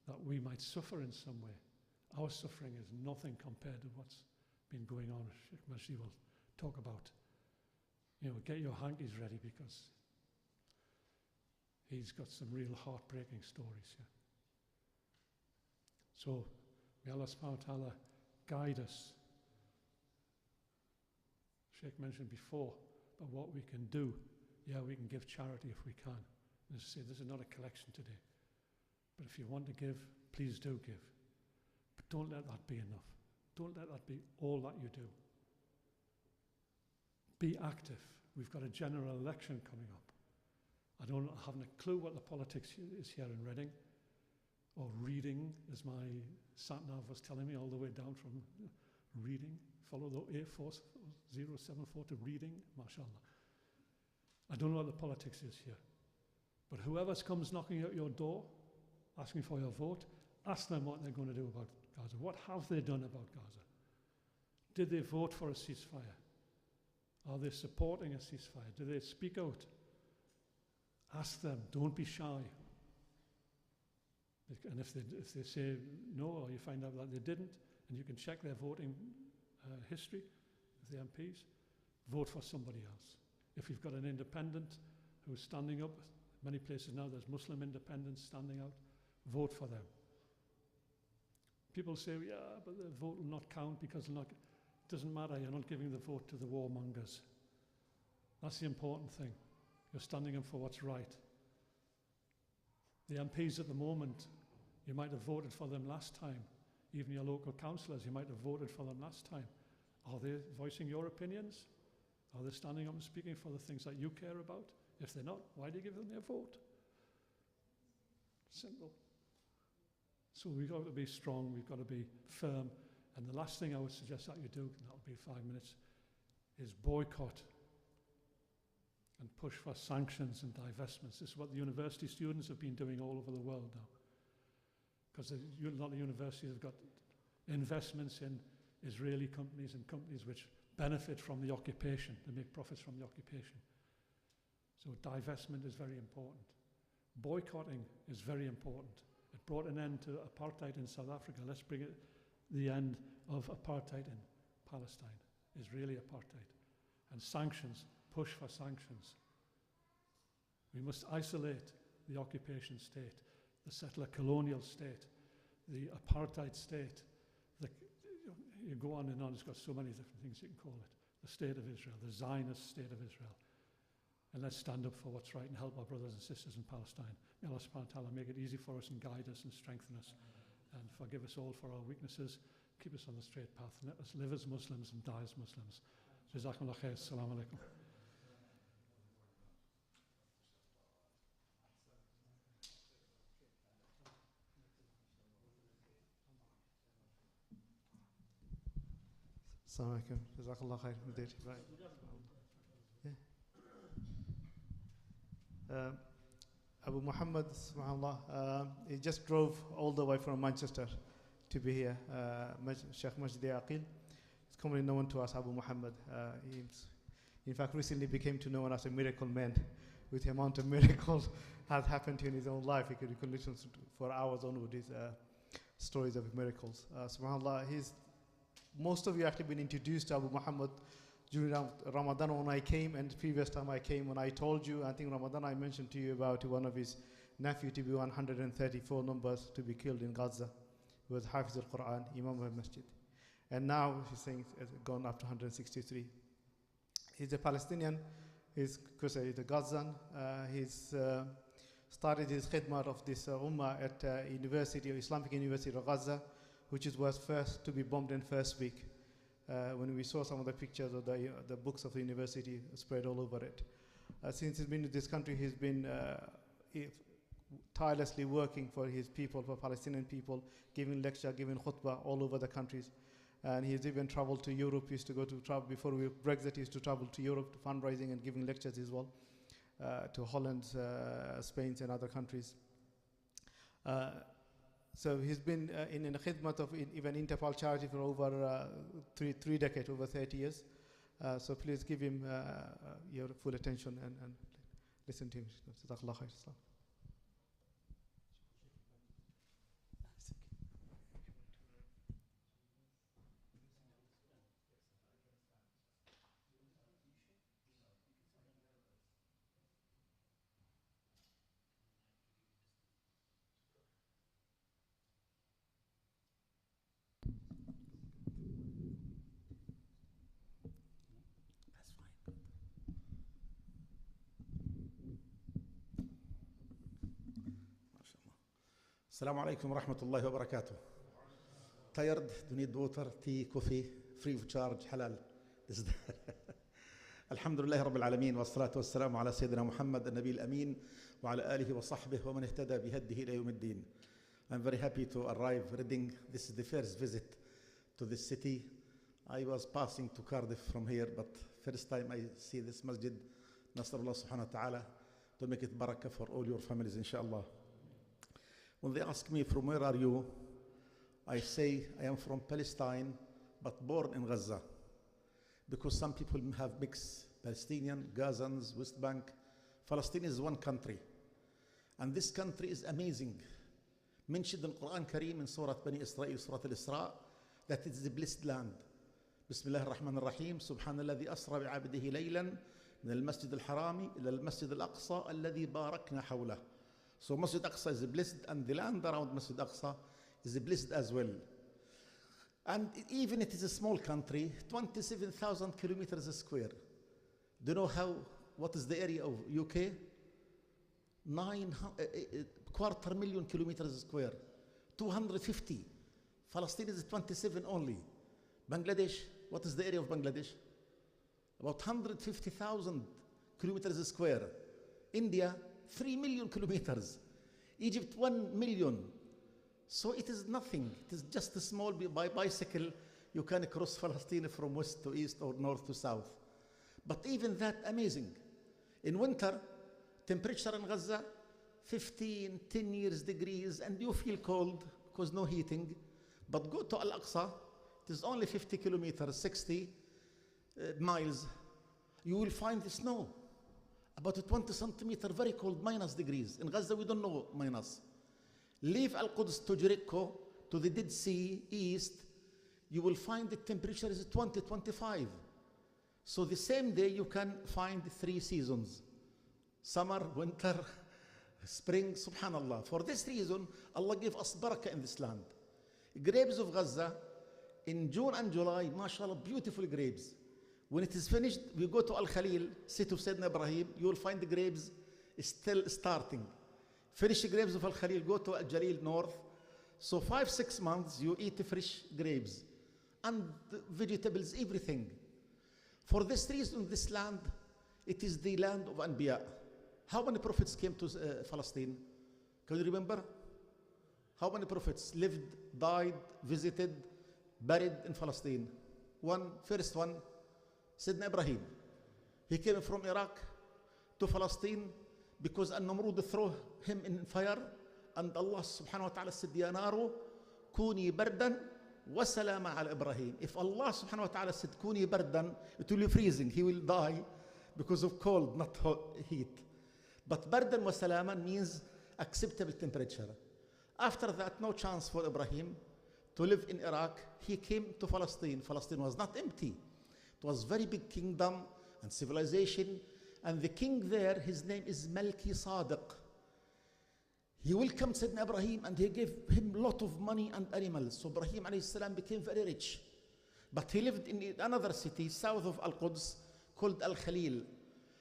that we might suffer in some way, our suffering is nothing compared to what's been going on. Shaikh Majdi will talk about. Get your hankies ready because he's got some real heartbreaking stories here. So, may Allah subhanahu wa ta'ala guide us. Shaikh mentioned before about what we can do. Yeah, we can give charity if we can. And as I say, this is not a collection today. But if you want to give, please do give. But don't let that be enough. Don't let that be all that you do. Be active. We've got a general election coming up. I haven't a clue what the politics is here in Reading, or Reading, as my sat-nav was telling me all the way down from Reading. Follow the A4074 to Reading, mashallah. I don't know what the politics is here. But whoever comes knocking at your door, asking for your vote, ask them what they're going to do about Gaza. What have they done about Gaza? Did they vote for a ceasefire? Are they supporting a ceasefire? Do they speak out? Ask them. Don't be shy. And if they say no, or you find out that they didn't, and you can check their voting history, if they're MPs, vote for somebody else. If you've got an independent who's standing up, many places now there's Muslim independents standing out, vote for them. People say, yeah, but the vote will not count because they'll not. doesn't matter, you're not giving the vote to the warmongers. That's the important thing. You're standing up for what's right. The MPs at the moment, you might have voted for them last time. Even your local councillors, you might have voted for them last time. Are they voicing your opinions? Are they standing up and speaking for the things that you care about? If they're not, why do you give them their vote? Simple. So we've got to be strong, we've got to be firm. And the last thing I would suggest that you do, and that'll be 5 minutes, is boycott and push for sanctions and divestments. This is what the university students have been doing all over the world now. Because a lot of universities have got investments in Israeli companies and companies which benefit from the occupation. They make profits from the occupation. So divestment is very important. Boycotting is very important. It brought an end to apartheid in South Africa. Let's bring it the end of apartheid in Palestine, Israeli apartheid. And sanctions, push for sanctions. We must isolate the occupation state, the settler colonial state, the apartheid state. You go on and on, it's got so many different things you can call it. The state of Israel, the Zionist state of Israel. And let's stand up for what's right and help our brothers and sisters in Palestine. May Allah subhanahu wa ta'ala make it easy for us and guide us and strengthen us. And forgive us all for our weaknesses. Keep us on the straight path. And let us live as Muslims and die as Muslims. Jazakumullah khair. Assalamu alaikum. Assalamu alaikum. Jazakallah khair. Yeah. Abu Muhammad, subhanAllah, he just drove all the way from Manchester to be here. Shaikh Majdi Aqil. It's commonly known to us, Abu Muhammad. He, in fact, recently became to known as a miracle man. With the amount of miracles has happened to him in his own life, you could listen for hours on with his stories of miracles. SubhanAllah, most of you actually been introduced to Abu Muhammad during Ramadan when I came, and the previous time I came when I told you, I think Ramadan I mentioned to you about one of his nephew to be 134 numbers to be killed in Gaza. He was Hafiz al-Quran, Imam al-Masjid. And now he's saying it's gone up to 163. He's a Palestinian, he's a Gazan. He's started his khidmat of this ummah at Islamic University of Gaza, which was first to be bombed in first week. When we saw some of the pictures of the books of the university spread all over it. Since he's been in this country, he's been tirelessly working for his people, for Palestinian people, giving lecture, giving khutbah all over the countries. And he's even traveled to Europe. He used to go to travel before Brexit. He used to travel to Europe to fundraising and giving lectures as well, to Holland, Spain, and other countries. So he's been in the khidmat of even Interpol charity for over three decades, over 30 years. So please give him your full attention and listen to him. Jazakallah khair. Assalamu alaikum wa rahmatullahi wa barakatuh. Tired? Do you need water, tea, coffee? Free of charge, halal. This is Alhamdulillah Rabbil Alameen wa salatu wa salamu ala Sayyidina Muhammad al-Nabi al-Amin wa ala alihi wa sahbihi wa man ihtada bihaddihi ila yawmiddin. I'm very happy to arrive Reading. This is the first visit to this city. I was passing to Cardiff from here, but first time I see this masjid. Nasrullah subhanahu wa ta'ala to make it barakah for all your families, inshallah. When they ask me, from where are you? I say, I am from Palestine, but born in Gaza. Because some people have mixed Palestinian, Gazans, West Bank. Palestine is one country. And this country is amazing. Mentioned in Quran Kareem in Surah Bani Israel, Surah Al-Isra, that it is a blessed land. Bismillah ar-Rahman ar-Rahim, Subhanalladhi asra bi'abdihi laylan, min al-Masjid al-Harami ila al-Masjid al-Aqsa, alladhi barakna hawlah. So Masjid Aqsa is blessed, and the land around Masjid Aqsa is blessed as well. And even it is a small country, 27,000 kilometers square. Do you know what is the area of UK? 250,000 kilometers square. 250. Palestine is 27 only. Bangladesh, what is the area of Bangladesh? About 150,000 kilometers square. India, 3 million kilometers. Egypt, 1 million. So it is nothing. It is just a small, by bicycle, you can cross Palestine from west to east or north to south. But even that, amazing. In winter, temperature in Gaza, 15, 10 years degrees, and you feel cold because no heating. But go to Al-Aqsa, it is only 50 kilometers, 60 miles. You will find the snow, about 20 centimeters, very cold, minus degrees. In Gaza, we don't know minus. Leave Al-Quds to Jericho, to the Dead Sea, east, you will find the temperature is 20, 25. So the same day you can find 3 seasons. Summer, winter, spring, subhanallah. For this reason, Allah gave us barakah in this land. Grapes of Gaza, in June and July, mashallah, beautiful grapes. When it is finished, we go to Al-Khalil, city of Sayyidina Ibrahim, you will find the grapes still starting. Finish the grapes of Al-Khalil, go to Al-Jalil north. So 5-6 months, you eat fresh grapes and vegetables, everything. For this reason, this land, it is the land of Anbiya. How many prophets came to Palestine? Can you remember? How many prophets lived, died, visited, buried in Palestine? First one, Sayyidina Ibrahim. He came from Iraq to Palestine because An-Namrud threw him in fire, and Allah subhanahu wa ta'ala said, Ya naru, kuni bardan wa salama ala Ibrahim. If Allah subhanahu wa ta'ala said, kuni bardan, it will be freezing, he will die because of cold, not heat. But bardan wa salama means acceptable temperature. After that, no chance for Ibrahim to live in Iraq. He came to Palestine. Palestine was not empty. It was very big kingdom and civilization. And the king there, his name is Malki Sadiq. He welcomed Sayyidina Ibrahim and he gave him a lot of money and animals. So Ibrahim alayhi salam became very rich. But he lived in another city south of Al-Quds called Al-Khalil.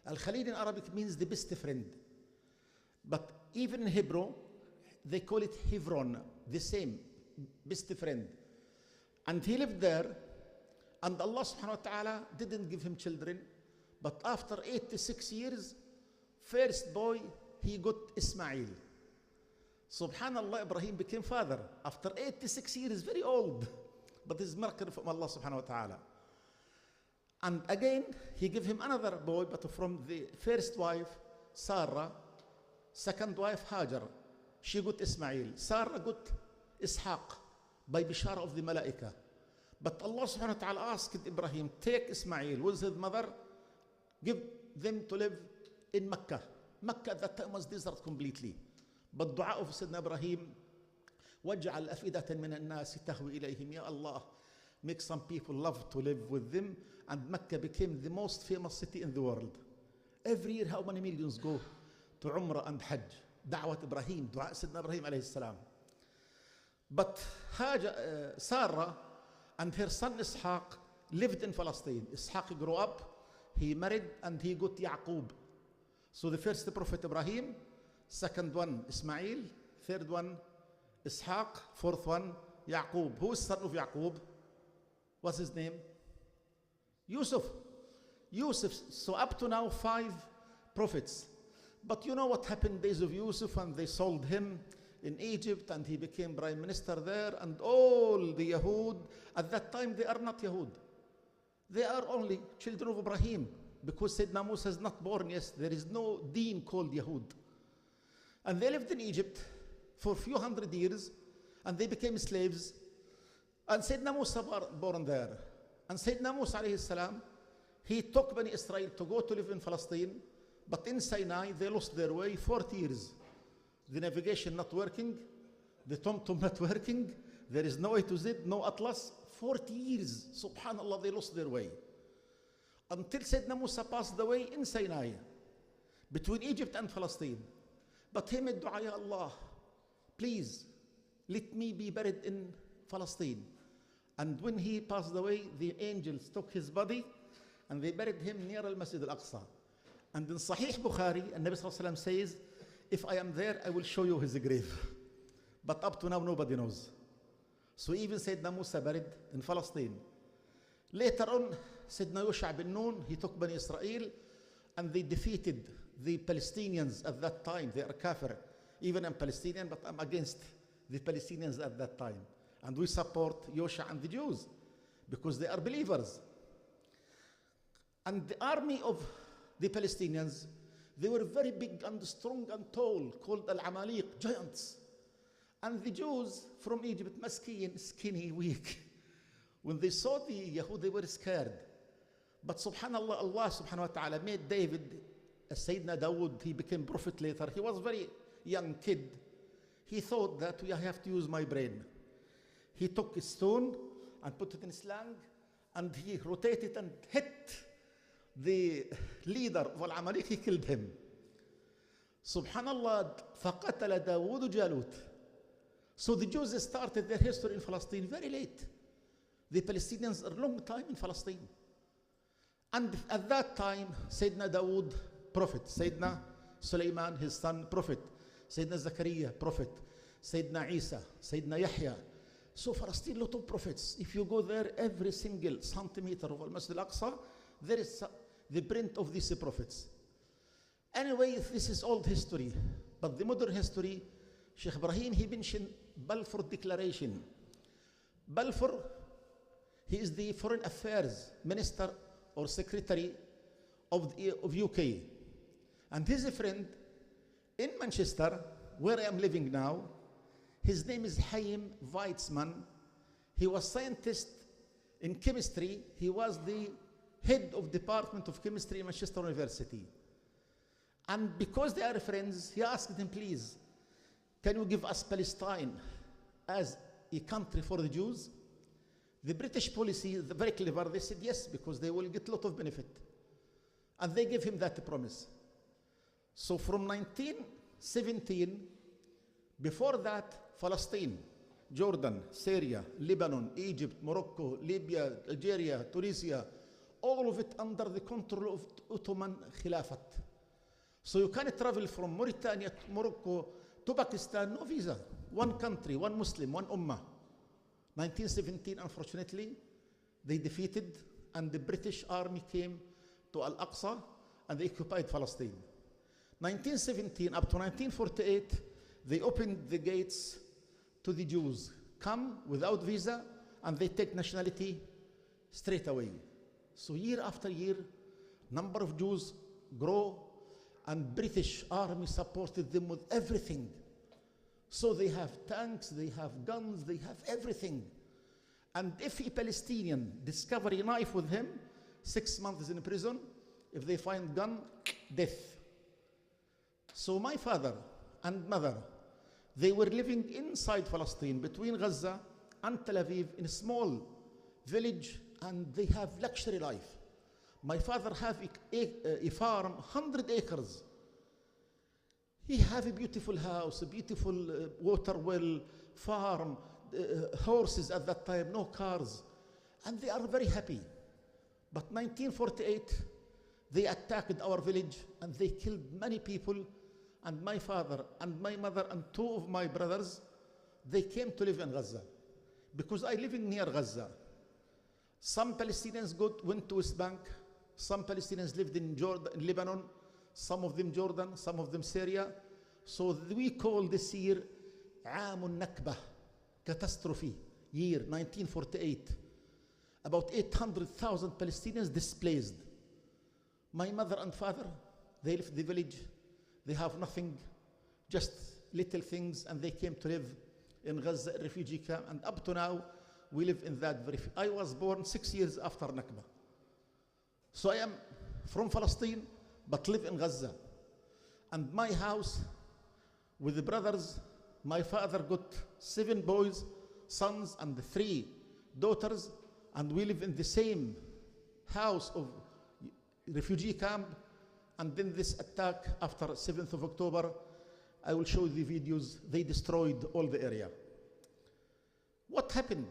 Al-Khalil in Arabic means the best friend. But even in Hebrew, they call it Hebron, the same, best friend. And he lived there, and Allah subhanahu wa ta'ala didn't give him children. But after 86 years, first boy, he got Ismail. Subhanallah, Ibrahim became father. After 86 years, very old. But it's miracle from Allah subhanahu wa ta'ala. And again, he gave him another boy, but from the first wife, Sarah, second wife, Hajar. She got Ismail. Sarah got Ishaq by Bishara of the Malaika. But Allah subhanahu wa ta'ala asked Ibrahim, take Ismail with his mother, give them to live in Mecca. Mecca at that time was desert completely. But dua of Sayyidina Ibrahim, وَاجْعَلْ أَفْئِدَةً مِنَ النَّاسِ تَهْوِي إِلَيْهِمْ. Ya Allah, make some people love to live with them. And Mecca became the most famous city in the world. Every year, how many millions go to Umrah and Hajj? Da'wat Ibrahim, dua Sayyidina Ibrahim alayhi salam. But Sarah and her son Ishaq lived in Palestine. Ishaq grew up, he married, and he got Yaqub. So the first prophet Ibrahim, second one Ismail, third one Ishaq, fourth one Yaqub. Who is son of Yaqub? What's his name? Yusuf. Yusuf. So up to now 5 prophets. But you know what happened days of Yusuf, and they sold him in Egypt and he became prime minister there, and all the Yahud, at that time they are not Yahud. They are only children of Ibrahim, because Sayyidina Musa is not born yet. There is no deen called Yahud. And they lived in Egypt for a few hundred years, and they became slaves. And Sayyidina Musa born there. And Sayyidina Musa alayhi salam, he took Bani Israel to go to live in Palestine. But in Sinai, they lost their way 40 years. The navigation not working, the tom-tom not working, there is no A to Z, no atlas. 40 years, subhanallah, they lost their way. Until Sayyidina Musa passed away in Sinai, between Egypt and Palestine. But he made dua, Ya Allah, please, let me be buried in Palestine. And when he passed away, the angels took his body and they buried him near al-Masjid al-Aqsa. And in Sahih Bukhari, Nabi Sallallahu Alaihi Wasallam says, if I am there, I will show you his grave. But up to now, nobody knows. So even Sayyidina Musa buried in Palestine. Later on, Sayyidina Yusha bin Nun, he took Bani Israel and they defeated the Palestinians at that time. They are kafir. Even I'm Palestinian, but I'm against the Palestinians at that time. And we support Yusha and the Jews because they are believers. And the army of the Palestinians, they were very big and strong and tall, called Al-Amaliq, giants. And the Jews from Egypt, Maskiyin, skinny, weak. When they saw the Yahud, they were scared. But subhanallah, Allah subhanahu wa ta'ala made David, Sayyidina Dawood, he became prophet later. He was a very young kid. He thought that I have to use my brain. He took a stone and put it in slang and he rotated and hit the leader of Al-Amaliq. He killed him. Subhanallah, فَقَتَلَ دَاوُودُ جَالُوتَ. So the Jews started their history in Palestine very late. The Palestinians are a long time in Palestine. And at that time, Sayyidina Dawood, prophet. Sayyidina Sulaiman, his son, prophet. Sayyidina Zakaria, prophet. Sayyidina Isa, Sayyidina Yahya. So Palestine, lot of prophets. If you go there, every single centimeter of Al-Masjid Al-Aqsa, there is the print of these prophets. Anyway, this is old history. But the modern history, Sheikh Ibrahim, he mentioned Balfour Declaration. Balfour, he is the Foreign Affairs Minister or Secretary of UK. And his friend in Manchester, where I am living now, his name is Chaim Weizmann. He was scientist in chemistry. He was the head of Department of Chemistry in Manchester University. And because they are friends, he asked him, please, can you give us Palestine as a country for the Jews? The British policy is very clever. They said yes, because they will get a lot of benefit. And they gave him that promise. So from 1917, before that, Palestine, Jordan, Syria, Lebanon, Egypt, Morocco, Libya, Algeria, Tunisia, all of it under the control of Ottoman Khilafat. So you can travel from Mauritania to Morocco to Pakistan, no visa. One country, one Muslim, one Ummah. 1917, unfortunately, they defeated and the British army came to Al-Aqsa and they occupied Palestine. 1917 up to 1948, they opened the gates to the Jews. Come without visa and they take nationality straight away. So year after year, number of Jews grow and British army supported them with everything. So they have tanks, they have guns, they have everything. And if a Palestinian discover a knife with him, 6 months in prison. If they find gun, death. So my father and mother, they were living inside Palestine, between Gaza and Tel Aviv, in a small village, and they have luxury life. My father have a farm, 100 acres. He have a beautiful house, a beautiful water well, farm, horses at that time, no cars. And they are very happy. But 1948, they attacked our village and they killed many people. And my father and my mother and 2 of my brothers, they came to live in Gaza. Because I living near Gaza. Some Palestinians went to West Bank. Some Palestinians lived in Jordan, in Lebanon. Some of them Jordan, some of them Syria. So we call this year Aam Nakba, catastrophe, year 1948. About 800,000 Palestinians displaced. My mother and father, they left the village. They have nothing, just little things, and they came to live in Gaza refugee camp. And up to now, we live in that I was born 6 years after Nakba. So I am from Palestine, but live in Gaza. And my house, with the brothers, my father got 7 boys, sons, and 3 daughters, and we live in the same house of refugee camp. And then this attack after 7th of October, I will show you the videos, they destroyed all the area. What happened?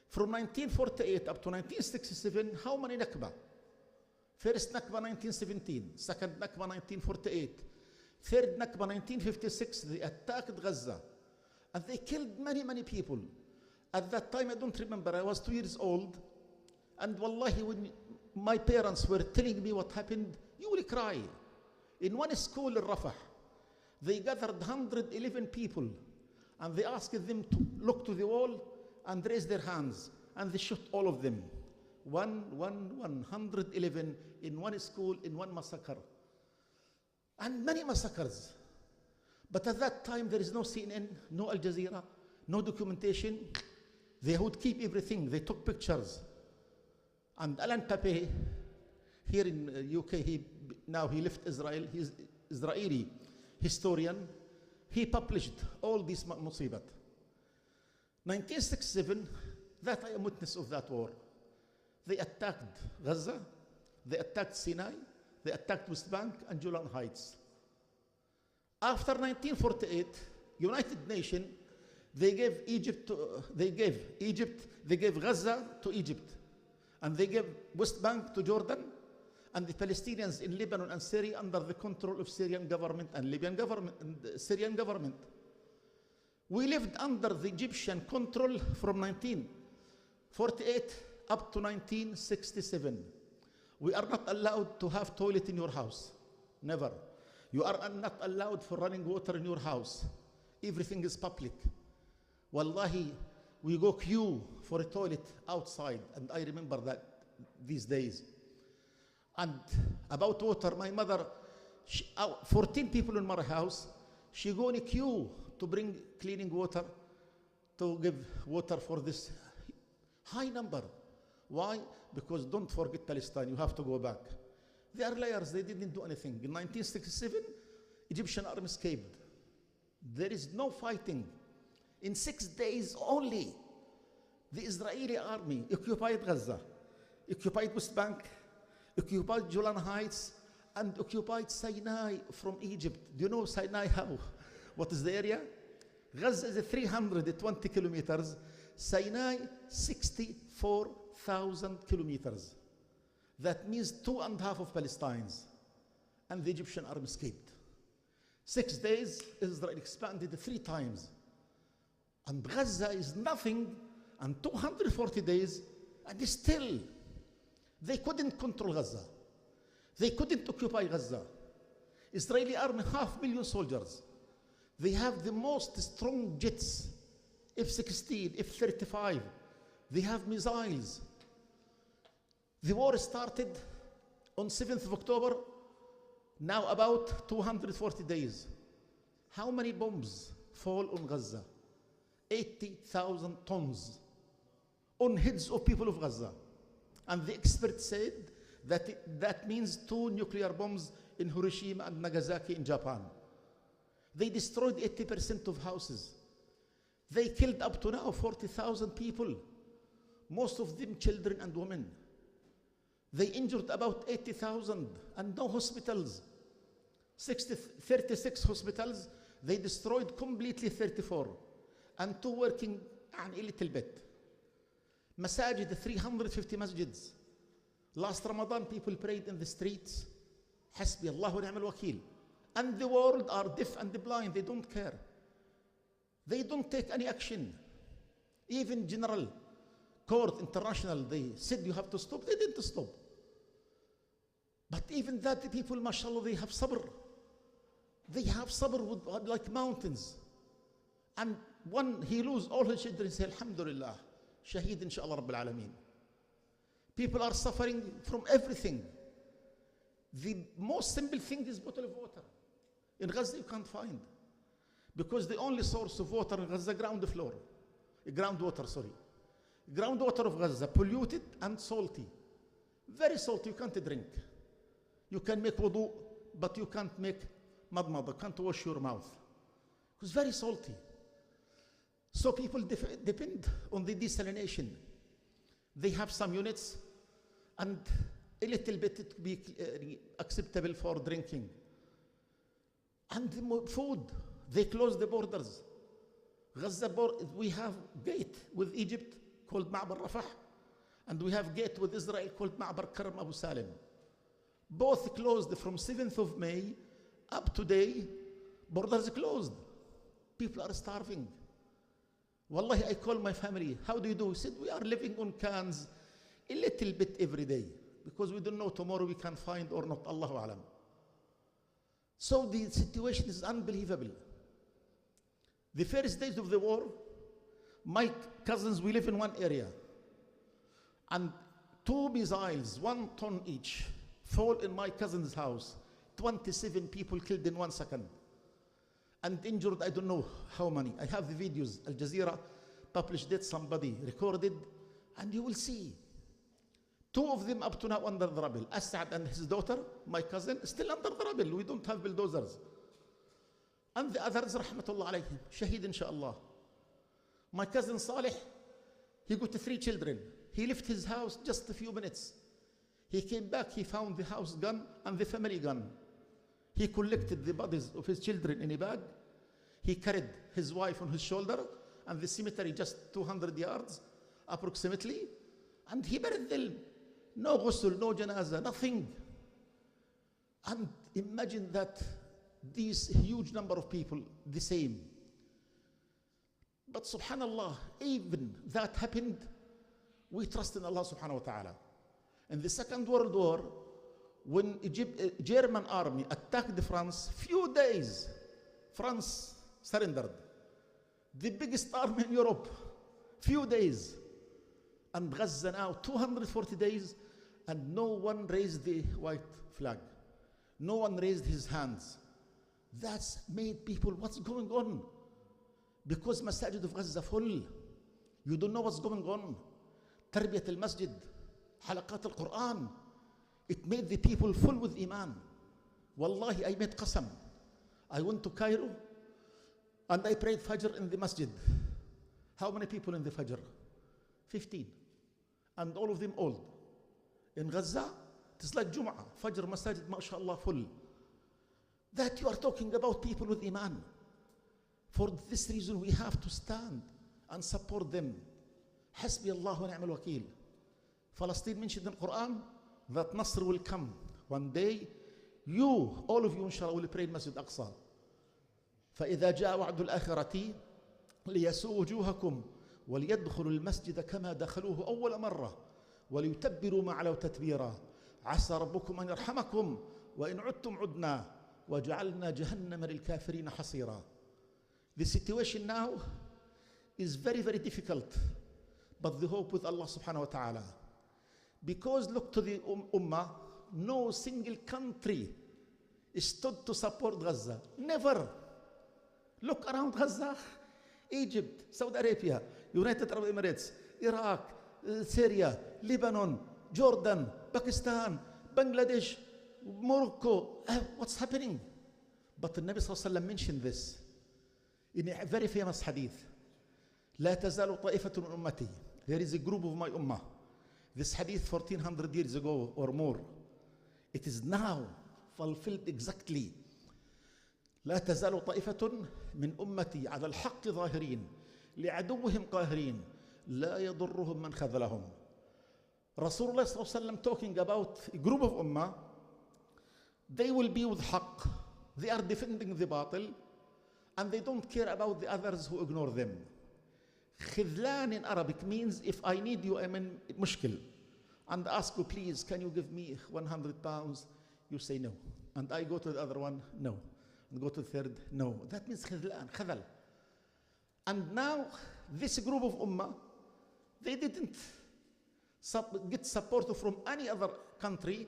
From 1948 up to 1967, how many Nakba? First Nakba 1917, second Nakba 1948, third Nakba 1956, they attacked Gaza. And they killed many, many people. At that time, I don't remember, I was 2 years old. And wallahi, when my parents were telling me what happened, you will cry. In one school in Rafah, they gathered 111 people. And they asked them to look to the wall and raise their hands. And they shot all of them. 111 in one school, in one massacre. And many massacres. But at that time, there is no CNN, no Al Jazeera, no documentation. They would keep everything. They took pictures. And Alan Pape, here in UK, now he left Israel. He's Israeli historian. He published all these musibat. 1967, that I am witness of that war. They attacked Gaza, they attacked Sinai, they attacked West Bank and Golan Heights. After 1948, United Nations, they gave Gaza to Egypt, and they gave West Bank to Jordan, and the Palestinians in Lebanon and Syria under the control of Syrian government and Libyan government and Syrian government. We lived under the Egyptian control from 1948 up to 1967. We are not allowed to have toilet in your house. Never. You are not allowed for running water in your house. Everything is public. Wallahi, we go queue for a toilet outside, and I remember that these days. And about water, my mother, 14 people in my house, she go in a queue to bring cleaning water, to give water for this high number. Why? Because don't forget Palestine, you have to go back. They are liars, they didn't do anything. In 1967, Egyptian army escaped. There is no fighting. In 6 days only, the Israeli army occupied Gaza, occupied West Bank, occupied Golan Heights, and occupied Sinai from Egypt. Do you know Sinai how? What is the area? Gaza is 320 kilometers. Sinai, 64,000 kilometers. That means 2.5 of Palestine's. And the Egyptian army escaped. 6 days, Israel expanded 3 times. And Gaza is nothing, and 240 days, and still, they couldn't control Gaza. They couldn't occupy Gaza. Israeli army, 500,000 soldiers. They have the most strong jets, F-16, F-35. They have missiles. The war started on 7th of October, now about 240 days. How many bombs fall on Gaza? 80,000 tons on heads of people of Gaza. And the experts said that that means 2 nuclear bombs in Hiroshima and Nagasaki in Japan. They destroyed 80% of houses. They killed up to now 40,000 people, most of them children and women. They injured about 80,000 and no hospitals. 36 hospitals, they destroyed completely 34, and 2 working a little bit. Masajid, 350 masjids. Last Ramadan, people prayed in the streets. Hasbi Allah wa ni'mal wakil. And the world are deaf and blind, they don't care. They don't take any action. Even General Court International, they said you have to stop, they didn't stop. But even that, the people, mashallah, they have sabr. They have sabr with, like mountains. And one, he lose all his children, say, Alhamdulillah, Shaheed inshallah Rabbil Alameen. People are suffering from everything. The most simple thing is bottle of water. In Gaza, you can't find. Because the only source of water in Gaza, groundwater, sorry. Groundwater of Gaza, polluted and salty. Very salty, you can't drink. You can make wudu, but you can't make madmada, can't wash your mouth. It's very salty. So people depend on the desalination. They have some units, and a little bit it be acceptable for drinking. And the food, they close the borders. Gaza, we have gate with Egypt called Ma'bar Rafah, and we have gate with Israel called Ma'bar Karam Abu Salim. Both closed from 7th of May up today. Borders closed. People are starving. Wallahi, I call my family. How do you do? He said, we are living on cans a little bit every day because we don't know tomorrow we can find or not. Allahu Alam. So the situation is unbelievable. The first days of the war, my cousins, we live in one area, and 2 missiles, 1 ton each, fall in my cousin's house. 27 people killed in 1 second. And injured, I don't know how many. I have the videos. Al Jazeera published it, somebody recorded, and you will see. 2 of them up to now under the rubble. Asad and his daughter, my cousin, still under the rubble. We don't have bulldozers. And the others, rahmatullah alayhim, shaheed inshallah. My cousin Saleh, he got 3 children. He left his house just a few minutes. He came back, he found the house gun and the family gun. He collected the bodies of his children in a bag. He carried his wife on his shoulder, and the cemetery just 200 yards approximately, and he buried them. No ghusl, no janazah, nothing. And imagine that these huge number of people, the same. But subhanallah, even that happened, we trust in Allah subhanahu wa ta'ala. In the Second World War, when German army attacked France, few days, France surrendered. The biggest army in Europe, few days. And Gaza now, 240 days, and no one raised the white flag. No one raised his hands. That's made people, what's going on? Because Masajid of Gaza full. You don't know what's going on. Tarbiyat al-Masjid, Halaqat al-Quran. It made the people full with Iman. Wallahi, I made qasam. I went to Cairo and I prayed Fajr in the masjid. How many people in the Fajr? 15. And all of them old. In Gaza, it's like Jum'ah. Fajr masajid, mashallah, full. That you are talking about people with Iman. For this reason, we have to stand and support them. Hasbi Allah wa ni'mal wakil. Palestine mentioned in the Quran that Nasr will come. One day, you, all of you, inshallah, will pray in Masjid Aqsa. فإذا جاء وعد الآخرة ليسوء وجوهكم وليدخلوا المسجد كما دخلوه أول مرة وليتبروا ما علوا تتبيرا عسى ربكم أن يرحمكم وإن عدتم عدنا وجعلنا جهنم للكافرين حصيرا. The situation now is very, very difficult, but the hope with Allah subhanahu wa ta'ala. Because look to the Ummah, no single country stood to support Gaza. Never. Look around Gaza, Egypt, Saudi Arabia, United Arab Emirates, Iraq, Syria, Lebanon, Jordan, Pakistan, Bangladesh, Morocco. What's happening? But the Nabi sallallahu alaihi wasallam mentioned this in a very famous hadith. لا تزال طائفة من أمتي. There is a group of my ummah. This hadith 1400 years ago or more. It is now fulfilled exactly. لا تزال طائفة من أمتي على الحق ظاهرين لعدوهم قاهرين لا يضرهم من خذلهم. Rasulullah sallallahu alaihi wasallam talking about a group of ummah. They will be with haqq. They are defending the batil, and they don't care about the others who ignore them. Khidlan in Arabic means if I need you, I'm in mushkil, and ask you, please, can you give me 100 pounds? You say no. And I go to the other one, no. And go to the third, no. That means khidlan, khadal. And now, this group of ummah, they didn't get support from any other country,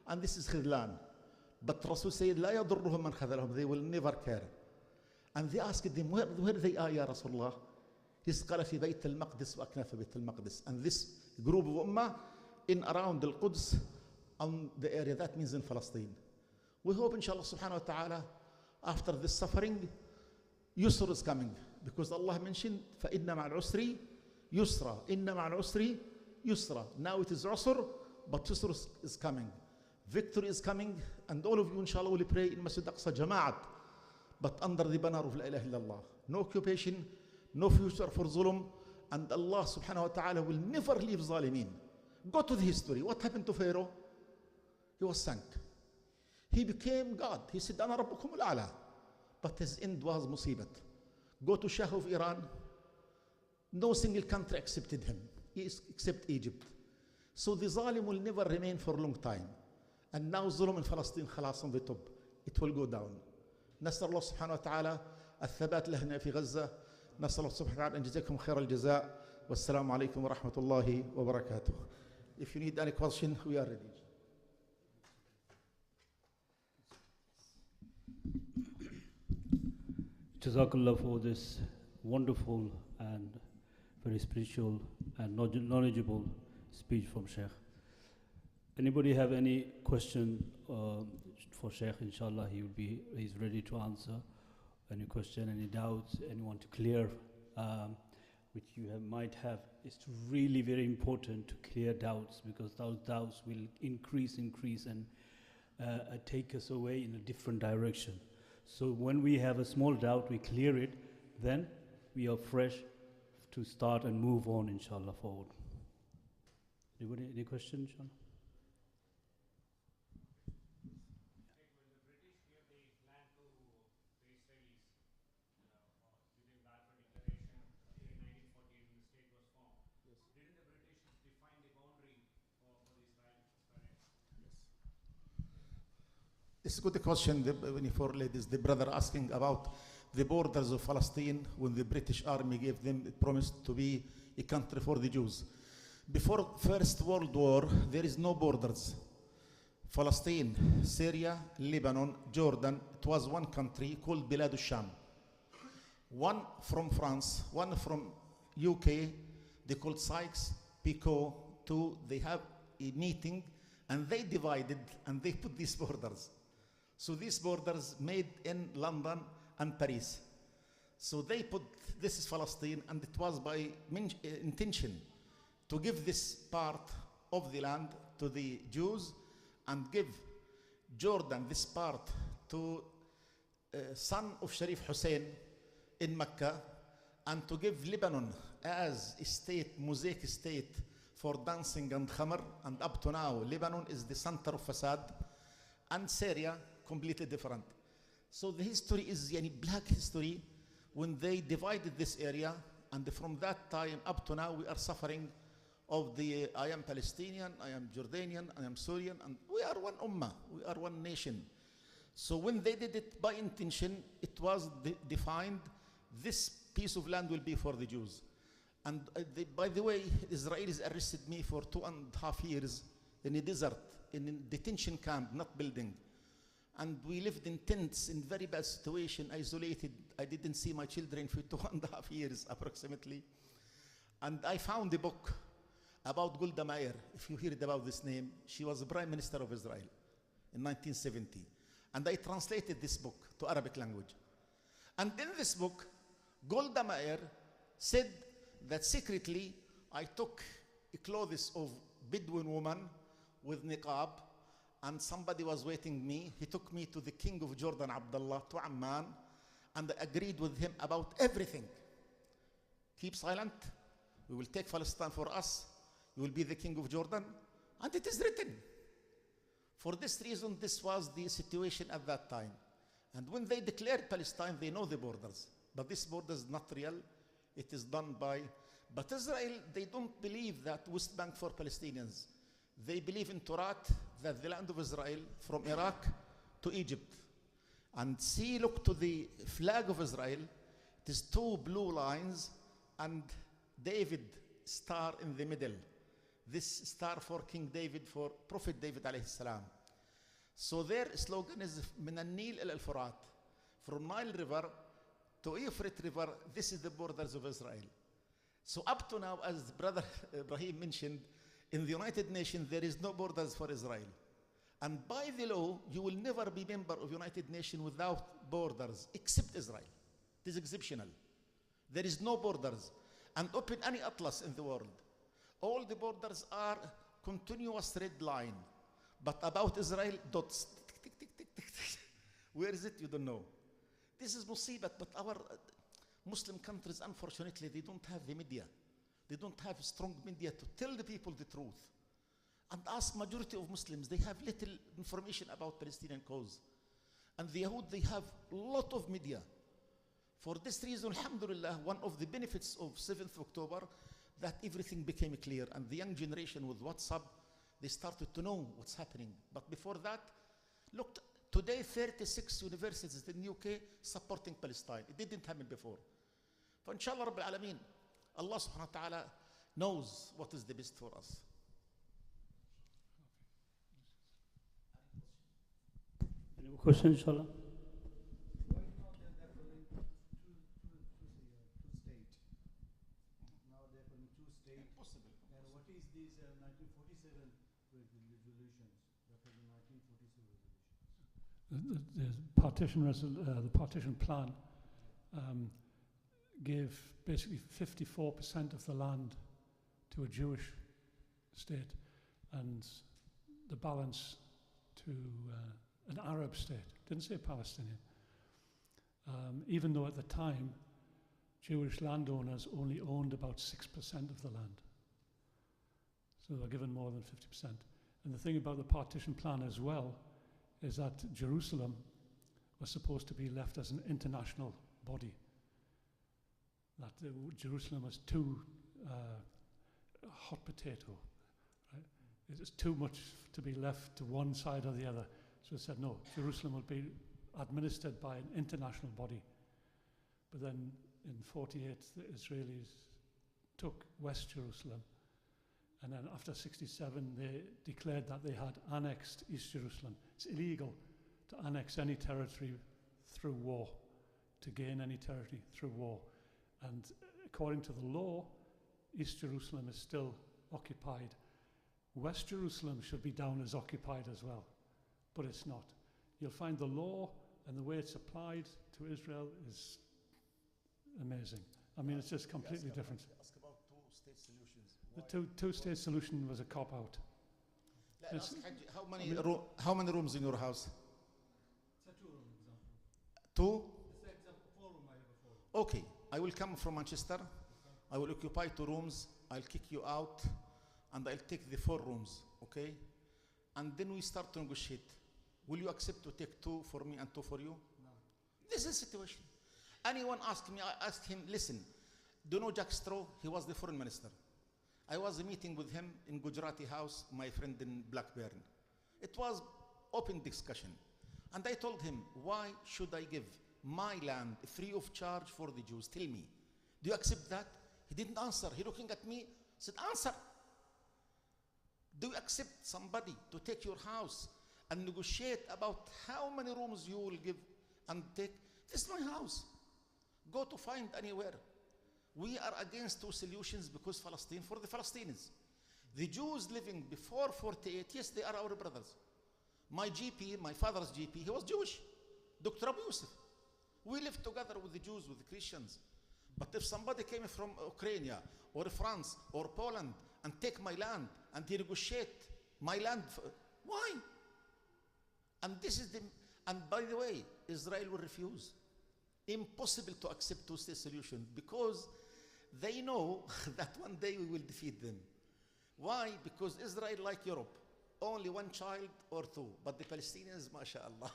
and this is khidlan. But Rasul said, لا يضرهم من خذلهم. They will never care. And they asked him, where they are, Ya Rasulullah? He said, قال في بيت المقدس وأكناف بيت المقدس. And this group of ummah in around Al-Quds, on the area, that means in Palestine. We hope, inshallah, subhanahu wa ta'ala, after this suffering, Yusr is coming. Because Allah mentioned, فَإِنَّ مَعَ الْعُسْرِ يُسْرًا. إِنَّ مَعَ الْعُسْرِ يُسْرًا. Now it is Usr, but Yusr is coming. Victory is coming, and all of you, inshallah, will pray in Masjid Aqsa Jama'at, but under the banner of La ilaha illallah. No occupation, no future for zulm, and Allah subhanahu wa ta'ala will never leave Zalimin. Go to the history. What happened to Pharaoh? He was sunk. He became God. He said, Ana Rabbukum al-A'la. But his end was musibat. Go to Shah of Iran. No single country accepted him, except Egypt. So the Zalim will never remain for a long time. And now Zulum in Palestine خلاص on the top. It will go down. نسأل الله سبحانه وتعالى الثبات لهنا في غزة. نسأل الله سبحانه وتعالى أن يجزاكم خير الجزاء. والسلام عليكم ورحمة الله وبركاته. If you need any question, we are ready. Jazakallah for this wonderful and very spiritual and knowledgeable speech from Shaikh. Anybody have any question for Shaikh? Inshallah, he's ready to answer any question, any doubts, anyone to clear, which you might have. It's really very important to clear doubts, because those doubts will increase and take us away in a different direction. So when we have a small doubt, we clear it, then we are fresh to start and move on, inshallah, forward. Anybody, any questions, inshallah? This is a good question for ladies. The brother asking about the borders of Palestine when the British Army gave them the promise to be a country for the Jews. Before First World War, there is no borders. Palestine, Syria, Lebanon, Jordan, it was one country called Bilad al-Sham. One from France, one from UK, they called Sykes, Picot, two, they have a meeting and they divided and they put these borders. So these borders made in London and Paris. So they put, this is Palestine, and it was by intention to give this part of the land to the Jews and give Jordan, this part, to son of Sharif Hussein in Mecca, and to give Lebanon as a state, mosaic state for dancing and khamr, and up to now, Lebanon is the center of Fasad, and Syria, completely different. So the history is black history when they divided this area, and from that time up to now we are suffering of the I am Palestinian, I am Jordanian, I am Syrian, and we are one ummah, we are one nation. So when they did it by intention, it was defined, this piece of land will be for the Jews. And by the way, Israelis arrested me for 2.5 years in a desert, in a detention camp, not building. And we lived in tents in very bad situation, isolated. I didn't see my children for 2.5 years approximately. And I found a book about Golda Meir. If you heard about this name, she was the Prime Minister of Israel in 1970. And I translated this book to Arabic language. And in this book, Golda Meir said that secretly I took clothes of Bedouin woman with niqab, and somebody was waiting me. He took me to the king of Jordan, Abdullah, to Amman, and I agreed with him about everything. Keep silent. We will take Palestine for us. You will be the king of Jordan. And it is written. For this reason, this was the situation at that time. And when they declared Palestine, they know the borders. But this border is not real. It is done by... But Israel, they don't believe that West Bank for Palestinians. They believe in Torah, that the land of Israel from Iraq to Egypt. And see, look to the flag of Israel. It is two blue lines and David star in the middle. This star for King David, for Prophet David alayhi salam. So their slogan is من النيل إلى الفرات. From Nile River to Euphrates River, this is the borders of Israel. So up to now, as Brother Ibrahim mentioned, in the United Nations, there is no borders for Israel. And by the law, you will never be member of United Nations without borders, except Israel. It is exceptional. There is no borders. And open any atlas in the world. All the borders are continuous red line. But about Israel, dots. Tick, tick, tick, tick, tick. Where is it? You don't know. This is musibat, but our Muslim countries, unfortunately, they don't have the media. They don't have strong media to tell the people the truth. And ask majority of Muslims, they have little information about Palestinian cause. And the Yahud, they have a lot of media. For this reason, alhamdulillah, one of the benefits of 7th October, that everything became clear. And the young generation with WhatsApp, they started to know what's happening. But before that, look, today 36 universities in the UK supporting Palestine. It didn't happen before. So inshallah Rabbil Alameen, Allah subhanahu wa ta'ala knows what is the best for us. Any more questions, inshallah? Why now they're calling two state? Now they're calling two state. Impossible. And what is these 1947 resolutions? That was the 1947 resolutions. The partition plan gave basically 54% of the land to a Jewish state and the balance to an Arab state. Didn't say Palestinian. Even though at the time Jewish landowners only owned about 6% of the land. So they were given more than 50%. And the thing about the partition plan as well is that Jerusalem was supposed to be left as an international body. That Jerusalem was too hot potato, right? It was too much to be left to one side or the other. So they said, no, Jerusalem will be administered by an international body. But then in 48, the Israelis took West Jerusalem. And then after 67, they declared that they had annexed East Jerusalem. It's illegal to annex any territory through war, to gain any territory through war. And according to the law, East Jerusalem is still occupied. West Jerusalem should be down as occupied as well, but it's not. You'll find the law and the way it's applied to Israel is amazing. I mean, it's just completely different. Ask about two-state solutions. The two-state solution was a cop-out. How many rooms in your house? It's a two-room example. Two? It's an example, 4 room, I have a 4 room. Okay, I will come from Manchester. I will occupy 2 rooms. I'll kick you out, and I'll take the 4 rooms, okay? And then we start to negotiate. Will you accept to take 2 for me and 2 for you? No. This is the situation. Anyone asked me, I asked him, listen, do you know Jack Straw? He was the foreign minister. I was meeting with him in Gujarati House, my friend in Blackburn. It was open discussion. And I told him, why should I give my land free of charge for the Jews? Tell me, do you accept that? He didn't answer. He looking at me, said, answer. Do you accept somebody to take your house and negotiate about how many rooms you will give and take? This is my house. Go to find anywhere. We are against 2 solutions because Palestine for the Palestinians. The Jews living before 48, yes, they are our brothers. My GP, my father's GP, he was Jewish. Dr. Abu Yusuf. We lived together with the Jews, with the Christians. But if somebody came from Ukraine or France or Poland and take my land and they negotiate my land, why? And this is and by the way, Israel will refuse. Impossible to accept 2-state solution because they know that one day we will defeat them. Why? Because Israel, like Europe, only 1 child or 2, but the Palestinians, mashallah.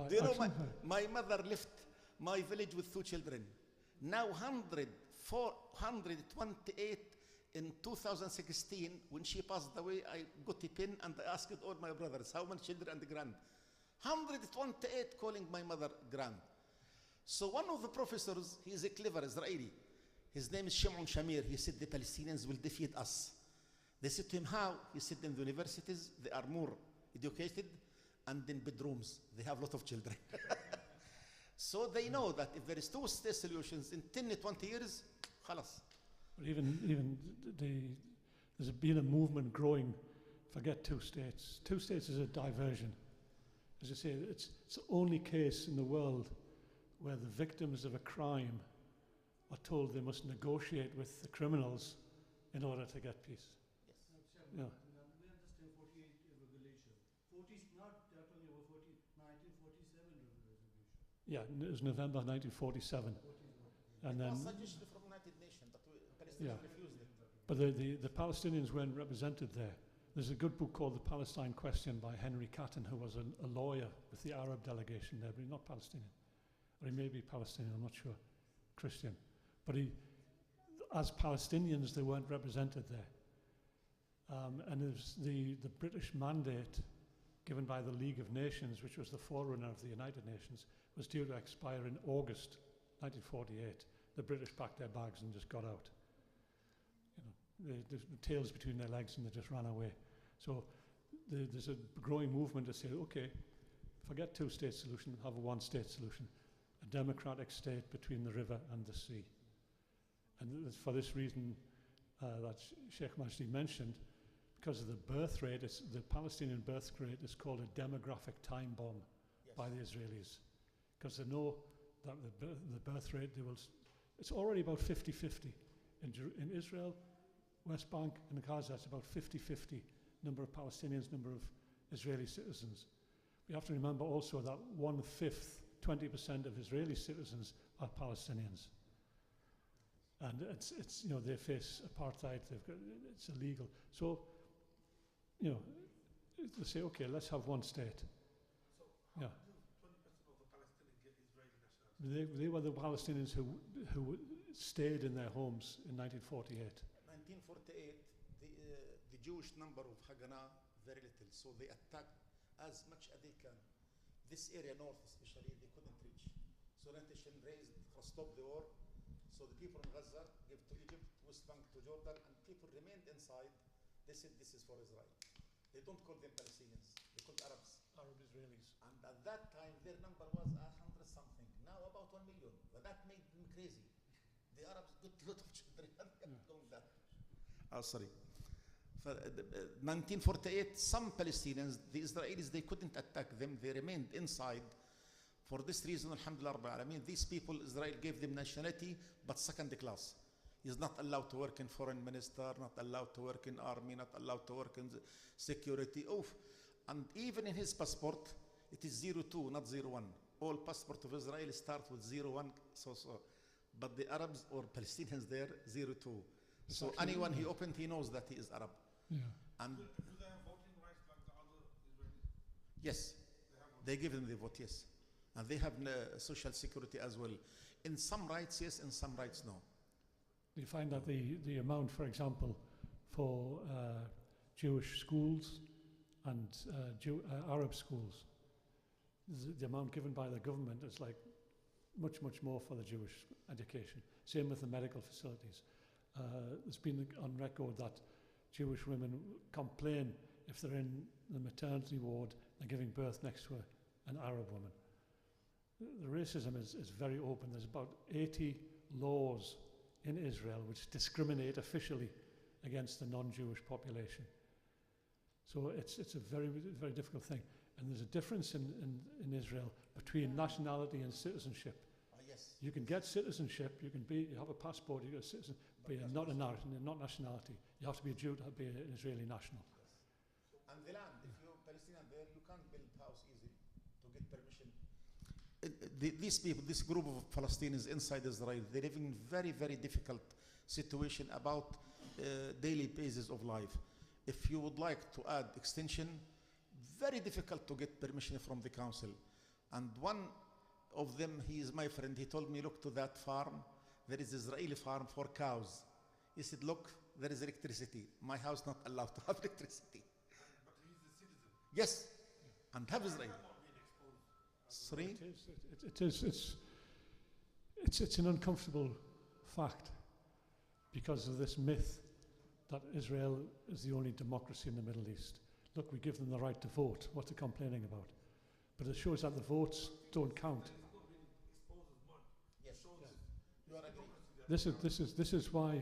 Do you know my mother left my village with 2 children. Now 428 in 2016, when she passed away, I got a pen and I asked all my brothers, how many children and grand? 128 calling my mother grand. So one of the professors, he is a clever Israeli. His name is Shimon Shamir. He said the Palestinians will defeat us. They said to him, how? He said in the universities, they are more educated and in bedrooms. They have a lot of children. So they know that if there is 2-state solutions in 10 to 20 years, khalas. But there's been a movement growing, forget 2 states. 2 states is a diversion. As I say, it's the only case in the world where the victims of a crime are told they must negotiate with the criminals in order to get peace. Yes. Yeah. We understand 48 regulation. 40 is not that only over 1947 regulation. Yeah, it was November 1947. And It then, was suggested from United Nations, but Palestinians refused it. but the Palestinians weren't represented there. There's a good book called The Palestine Question by Henry Catton, who was a lawyer with the Arab delegation there, but he's not Palestinian. Or he may be Palestinian, I'm not sure, Christian. But as Palestinians, they weren't represented there. And it was the British mandate given by the League of Nations, which was the forerunner of the United Nations, was due to expire in August 1948. The British packed their bags and just got out. You know, the tails between their legs, and they just ran away. So there's a growing movement to say, okay, forget two-state solution, have a one-state solution, a democratic state between the river and the sea. And it's for this reason that Sheikh Majdi mentioned, because of the birth rate, the Palestinian birth rate is called a demographic time bomb by the Israelis. Because they know that the birth rate, it's already about 50-50. In Israel, West Bank and Gaza, it's about 50-50 number of Palestinians, number of Israeli citizens. We have to remember also that 1/5, 20% of Israeli citizens are Palestinians. And it's you know, they face apartheid, it's illegal. So, you know, they say, okay, let's have one state. So how do 20% of the Palestinians get Israeli nationality? They were the Palestinians who stayed in their homes in 1948. 1948, the Jewish number of Haganah, very little, so they attacked as much as they can. This area north especially, they couldn't reach. So United Nations raised for stop the war. So the people in Gaza gave to Egypt, West Bank to Jordan, and people remained inside. They said this is for Israel. They don't call them Palestinians, they call Arabs. Arab Israelis. And at that time, their number was 100 something. Now about 1 million. But that made them crazy. The Arabs got a lot of children and kept doing that. Sorry. 1948, some Palestinians, the Israelis, they couldn't attack them. They remained inside. For this reason, alhamdulillah, Rabbil Alameen, these people, Israel gave them nationality, but second class. He's not allowed to work in foreign minister, not allowed to work in army, not allowed to work in security. And even in his passport, it is 02, not 01. All passport of Israel start with 01, so. But the Arabs or Palestinians there, 02. So anyone he opened, he knows that he is Arab. Yeah. And Do they have voting rights like the other Israelis? yes, they give them the vote, yes. And they have social security as well. In some rights, yes, in some rights, no. You find that the amount, for example, for Jewish schools and Arab schools, the amount given by the government is like much, much more for the Jewish education. Same with the medical facilities. There's been on record that Jewish women complain if they're in the maternity ward, they're giving birth next to an Arab woman. The racism is very open. There's about 80 laws in Israel which discriminate officially against the non-Jewish population. So it's a very, very difficult thing. And there's a difference in Israel between nationality and citizenship. Yes. You can get citizenship, you have a passport, you're a citizen, but you're not not nationality. You have to be a Jew to be an Israeli national. Yes. And the land, if you're Palestinian there, you can't build house easily to get permission. These people, this group of Palestinians inside Israel, they live in very, very difficult situation about daily basis of life. If you would like to add extension, very difficult to get permission from the council. And one of them, he is my friend, he told me, look to that farm, there is Israeli farm for cows. He said, look, there is electricity. My house not allowed to have electricity. But he's a citizen. Yes, and have Israel. Not being exposed. Sorry? It's an uncomfortable fact because of this myth that Israel is the only democracy in the Middle East. Look, we give them the right to vote. What they're complaining about. But it shows that the votes don't count. He's not being exposed as much. Yes. Shows Yes. You are agree. This is why,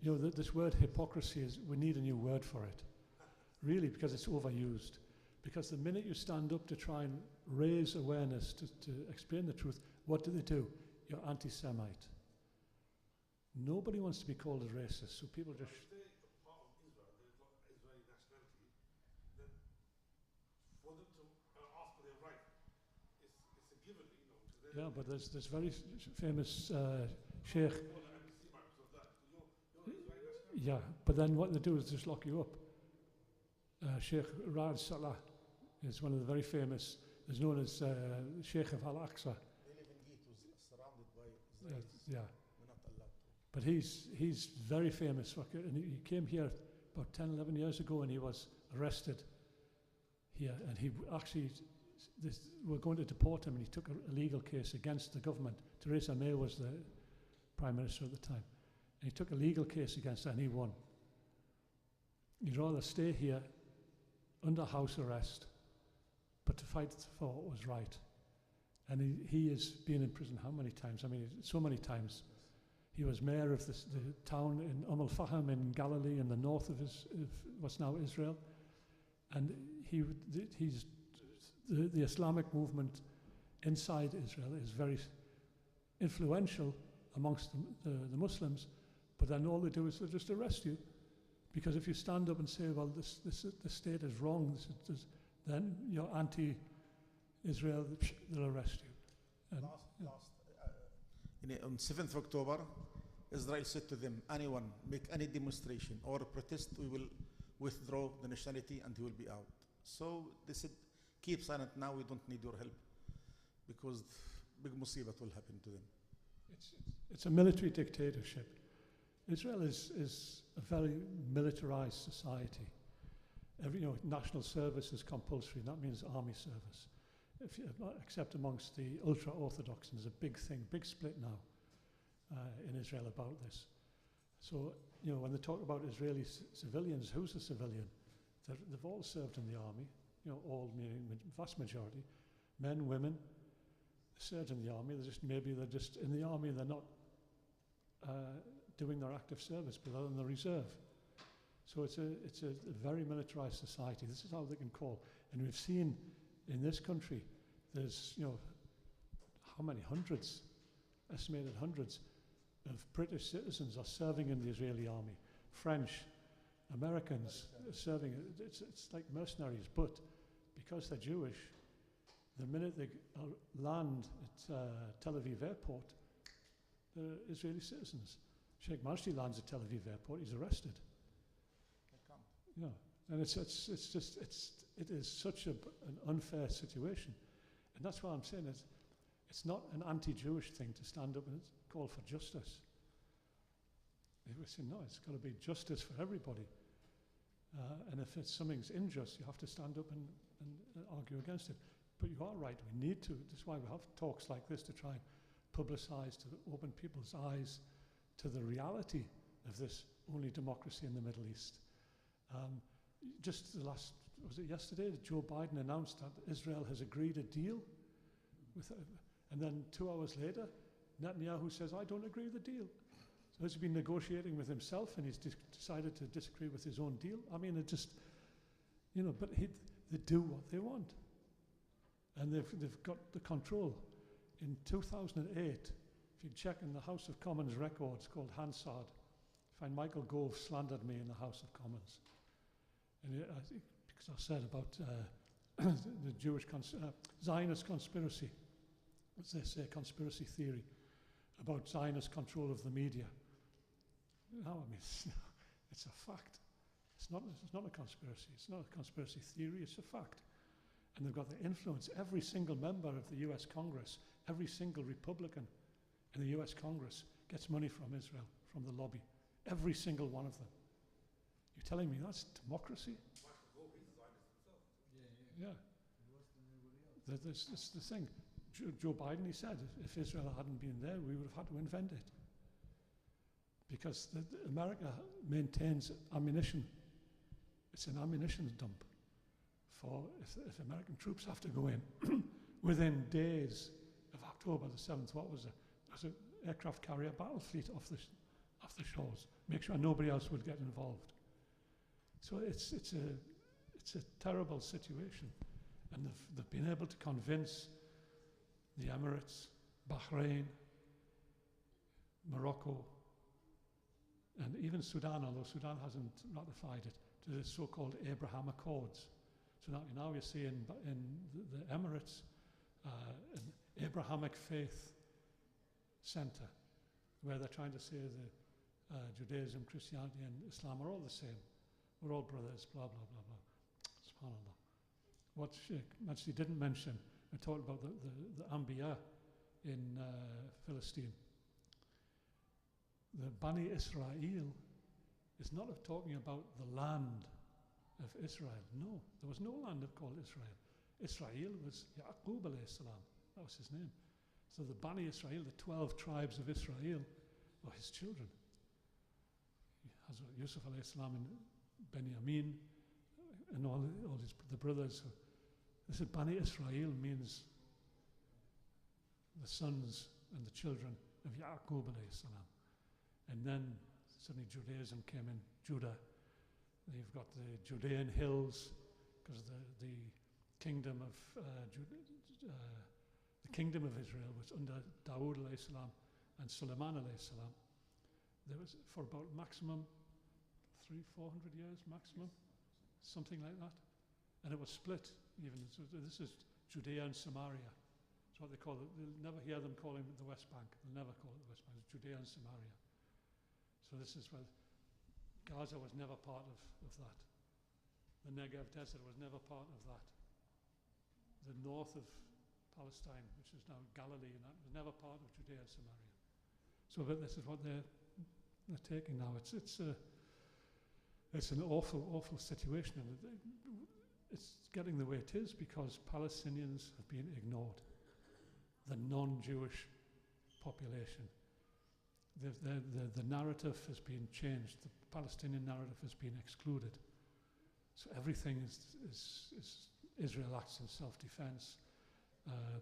you know, this word hypocrisy is. We need a new word for it, really, because it's overused. Because the minute you stand up to try and raise awareness to explain the truth, what do? You're anti-Semite. Nobody wants to be called a racist, so people just. If they're a part of Israel, they've got Israeli nationality, then for them to ask for their right, it's a given, you know. To them. Yeah, but there's very famous Sheikh. Yeah, but then what they do is just lock you up. Sheikh Ra'ad Salah is one of the very famous, is known as Sheikh of Al-Aqsa. They live in Gate, was surrounded by Israelis. Yeah. We're not allowed to. But he's very famous. And he came here about 10, 11 years ago, and he was arrested here. And he actually, we're going to deport him, and he took a legal case against the government. Theresa May was the Prime Minister at the time. And he took a legal case against her, and he won. He'd rather stay here under house arrest, but to fight for what was right. And he has been in prison how many times? I mean, so many times. He was mayor of the town in Al-Fahim in Galilee, in the north of what's now Israel. And the Islamic movement inside Israel is very influential amongst the Muslims, but then all they do is they just arrest you. Because if you stand up and say, well, the state is wrong, then you're anti-Israel, they'll arrest you. And, on 7th of October, Israel said to them, anyone make any demonstration or protest, we will withdraw the nationality and he will be out. So they said, keep silent now, we don't need your help, because big musibat will happen to them. It's a military dictatorship. Israel is a very militarized society. National service is compulsory, and that means army service. Except amongst the ultra-Orthodox, and there's a big thing, big split now in Israel about this. So, when they talk about Israeli civilians, who's a civilian? They've all served in the army, all meaning vast majority, men, women, served in the army. They're just in the army, they're not doing their active service, but they're in the reserve. So it's a very militarized society. This is how they can call. And we've seen in this country, there's, how many hundreds, estimated hundreds of British citizens are serving in the Israeli army. French, Americans serving. It's like mercenaries, but because they're Jewish, the minute they land at Tel Aviv airport, they're Israeli citizens. Sheikh Majdi lands at Tel Aviv airport, he's arrested. Yeah, and it is such an unfair situation. And that's why I'm saying it's not an anti-Jewish thing to stand up and call for justice. We say, no, it's got to be justice for everybody. And if something's unjust, you have to stand up and argue against it. But you are right, we need to. That's why we have talks like this, to try and publicise, to open people's eyes to the reality of this only democracy in the Middle East. Just was it yesterday that Joe Biden announced that Israel has agreed a deal with, and then 2 hours later, Netanyahu says, I don't agree with the deal. So has he been negotiating with himself, and he's decided to disagree with his own deal? I mean, it just, but they do what they want. And they've got the control. In 2008, if you check in the House of Commons records called Hansard, you find Michael Gove slandered me in the House of Commons. And because I said about the Jewish Zionist conspiracy, as they say, conspiracy theory, about Zionist control of the media. No, I mean, it's a fact. It's not a conspiracy. It's not a conspiracy theory, it's a fact. And they've got the influence. Every single member of the US Congress, every single Republican in the US Congress gets money from Israel, from the lobby. Every single one of them. You're telling me that's democracy? Yeah. That's the thing. Joe Biden, he said, if Israel hadn't been there, we would have had to invent it. Because America maintains ammunition. It's an ammunition dump. For if American troops have to go in within days of October the 7th, what was it? There's an aircraft carrier battle fleet off the shores. Make sure nobody else would get involved. So it's a terrible situation, and they've been able to convince the Emirates, Bahrain, Morocco, and even Sudan, although Sudan hasn't ratified it, to the so-called Abraham Accords. So now you see in the Emirates an Abrahamic faith center, where they're trying to say that Judaism, Christianity and Islam are all the same. We're all brothers, blah, blah, blah, blah. SubhanAllah. What Shaikh Majdi didn't mention, I talked about the Anbiya in Palestine. The Bani Israel is not talking about the land of Israel. No, there was no land called Israel. Israel was Yaqub alayhi salam. That was his name. So the Bani Israel, the 12 tribes of Israel, were his children. Hazrat Yusuf alayhi salam and Benjamin and all the brothers. This is Bani Israel means the sons and the children of Yaqub alayhi salam. And then suddenly Judaism came in, Judah. You've got the Judean hills, because the kingdom of the kingdom of Israel was under Dawood alayhi salam and Sulaiman alayhi salam. There was for about maximum 300-400 years maximum, something like that, and it was split. Even so, this is Judea and Samaria. That's what they call it. You'll never hear them calling it the West Bank. They'll never call it the West Bank. It's Judea and Samaria. So this is where Gaza was never part of that. The Negev Desert was never part of that. The north of Palestine, which is now Galilee, and that was never part of Judea and Samaria. So but this is what they're taking now. It's an awful situation, and it's getting the way it is because Palestinians have been ignored. The non-Jewish population. The narrative has been changed. The Palestinian narrative has been excluded. So everything is Israel acts in self-defense.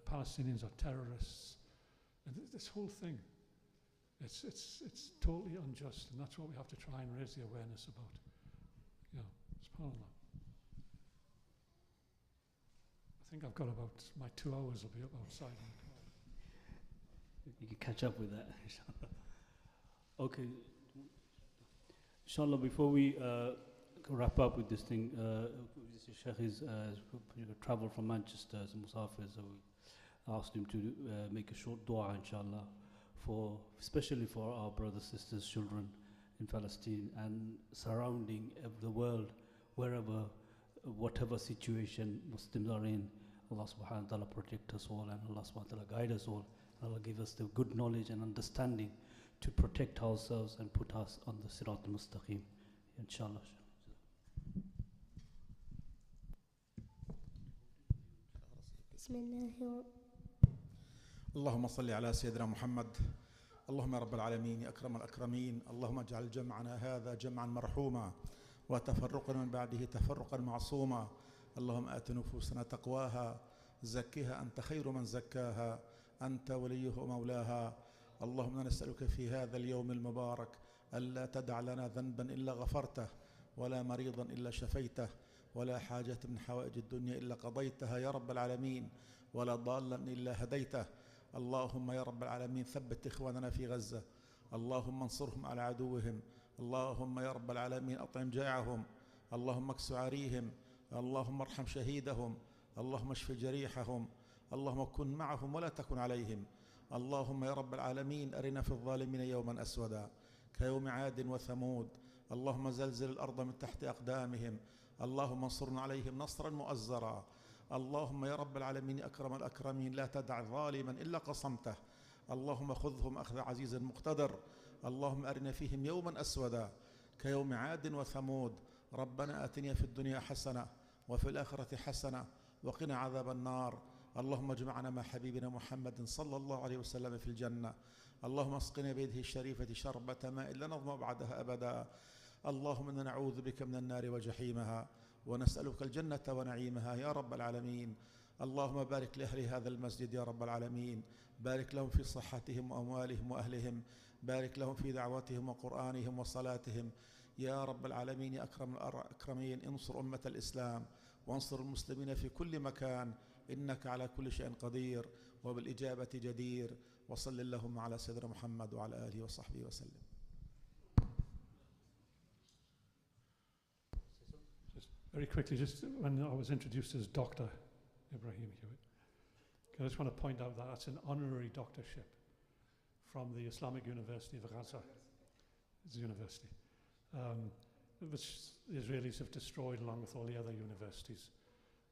Palestinians are terrorists, and this whole thing, it's totally unjust, and that's what we have to try and raise the awareness about. SubhanAllah. I think I've got about my 2 hours will be up outside. You can catch up with that, inshallah. Okay. Inshallah, before we wrap up with this thing, Shaikh is traveled from Manchester as a Musafir, so we asked him to make a short dua, inshallah, especially for our brothers, sisters, children in Palestine and surrounding the world, whatever situation Muslims are in. Allah subhanahu wa ta'ala protect us all, and Allah subhanahu wa ta'ala guide us all. Allah give us the good knowledge and understanding to protect ourselves and put us on the Sirat al-Mustaqim, inshallah. بسم الله اللهم صل على سيدنا محمد. اللهم يا رب العالمين يا أكرم الأكرمين، اللهم اجعل جمعنا هذا جمعا مرحوما وتفرقنا من بعده تفرقا معصوما. اللهم آت نفوسنا تقواها زكها أنت خير من زكاها أنت وليه ومولاها. اللهم نسألك في هذا اليوم المبارك ألا تدع لنا ذنبا إلا غفرته، ولا مريضا إلا شفيته، ولا حاجة من حوائج الدنيا إلا قضيتها يا رب العالمين، ولا ضالا إلا هديته. اللهم يا رب العالمين ثبت إخواننا في غزة، اللهم انصرهم على عدوهم، اللهم يا رب العالمين أطعم جائعهم، اللهم اكس عاريهم، اللهم ارحم شهيدهم، اللهم اشف جريحهم، اللهم كن معهم ولا تكن عليهم. اللهم يا رب العالمين أرنا في الظالمين يوما أسودا كيوم عاد وثمود. اللهم زلزل الأرض من تحت أقدامهم، اللهم انصرنا عليهم نصرا مؤزرا. اللهم يا رب العالمين أكرم الأكرمين لا تدع ظالما إلا قصمته. اللهم خذهم أخذ عزيز مقتدر. اللهم أرنا فيهم يوما أسودا كيوم عاد وثمود. ربنا آتنا في الدنيا حسنة وفي الآخرة حسنة وقنا عذاب النار. اللهم اجمعنا مع حبيبنا محمد صلى الله عليه وسلم في الجنة. اللهم اسقنا بيده الشريفة شربة ماء لا نظمأ بعدها أبدا. اللهم إنا نعوذ بك من النار وجحيمها ونسألك الجنة ونعيمها يا رب العالمين. اللهم بارك لأهل هذا المسجد يا رب العالمين، بارك لهم في صحتهم وأموالهم وأهلهم، بارك لهم في دعواتهم وقرآنهم وصلاتهم يا رب العالمين. يا أكرم الأكرمين انصر أمة الإسلام وانصر المسلمين في كل مكان، إنك على كل شيء قدير وبالإجابة جدير. وصل اللهم على سيدنا محمد وعلى آله وصحبه وسلم. Very quickly, just when I was introduced as Dr. Ibrahim Hewitt, I just want to point out that that's an honorary doctorship from the Islamic University of Gaza. It's a university, which the Israelis have destroyed along with all the other universities.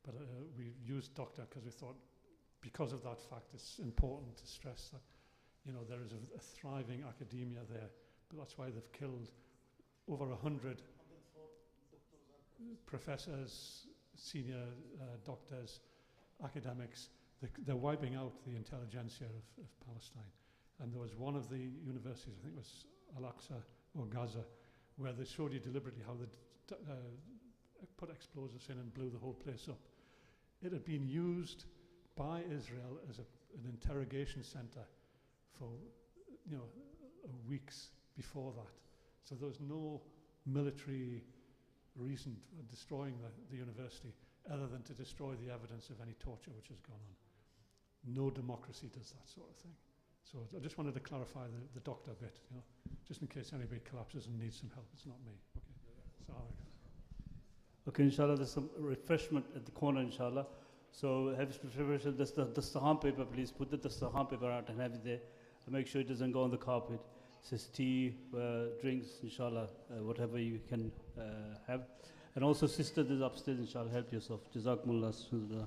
But we used doctor because we thought, because of that fact, it's important to stress that, you know, there is a thriving academia there. But that's why they've killed over 100 professors, senior doctors, academics. They're wiping out the intelligentsia of Palestine. And there was one of the universities, I think it was Al-Aqsa or Gaza, where they showed you deliberately how they put explosives in and blew the whole place up. It had been used by Israel as an interrogation center for, you know, weeks before that. So there was no military reason for destroying the university other than to destroy the evidence of any torture which has gone on. No democracy does that sort of thing. So I just wanted to clarify the doctor bit, you know, just in case anybody collapses and needs some help. It's not me. Okay. Sorry. Okay, inshallah, there's some refreshment at the corner, inshallah. So have the dastahan paper, please. Put the dastahan paper out and have it there. And make sure it doesn't go on the carpet. It says tea, drinks, inshallah, whatever you can have. And also, sister, there's upstairs, inshallah, help yourself. Jazakumullah.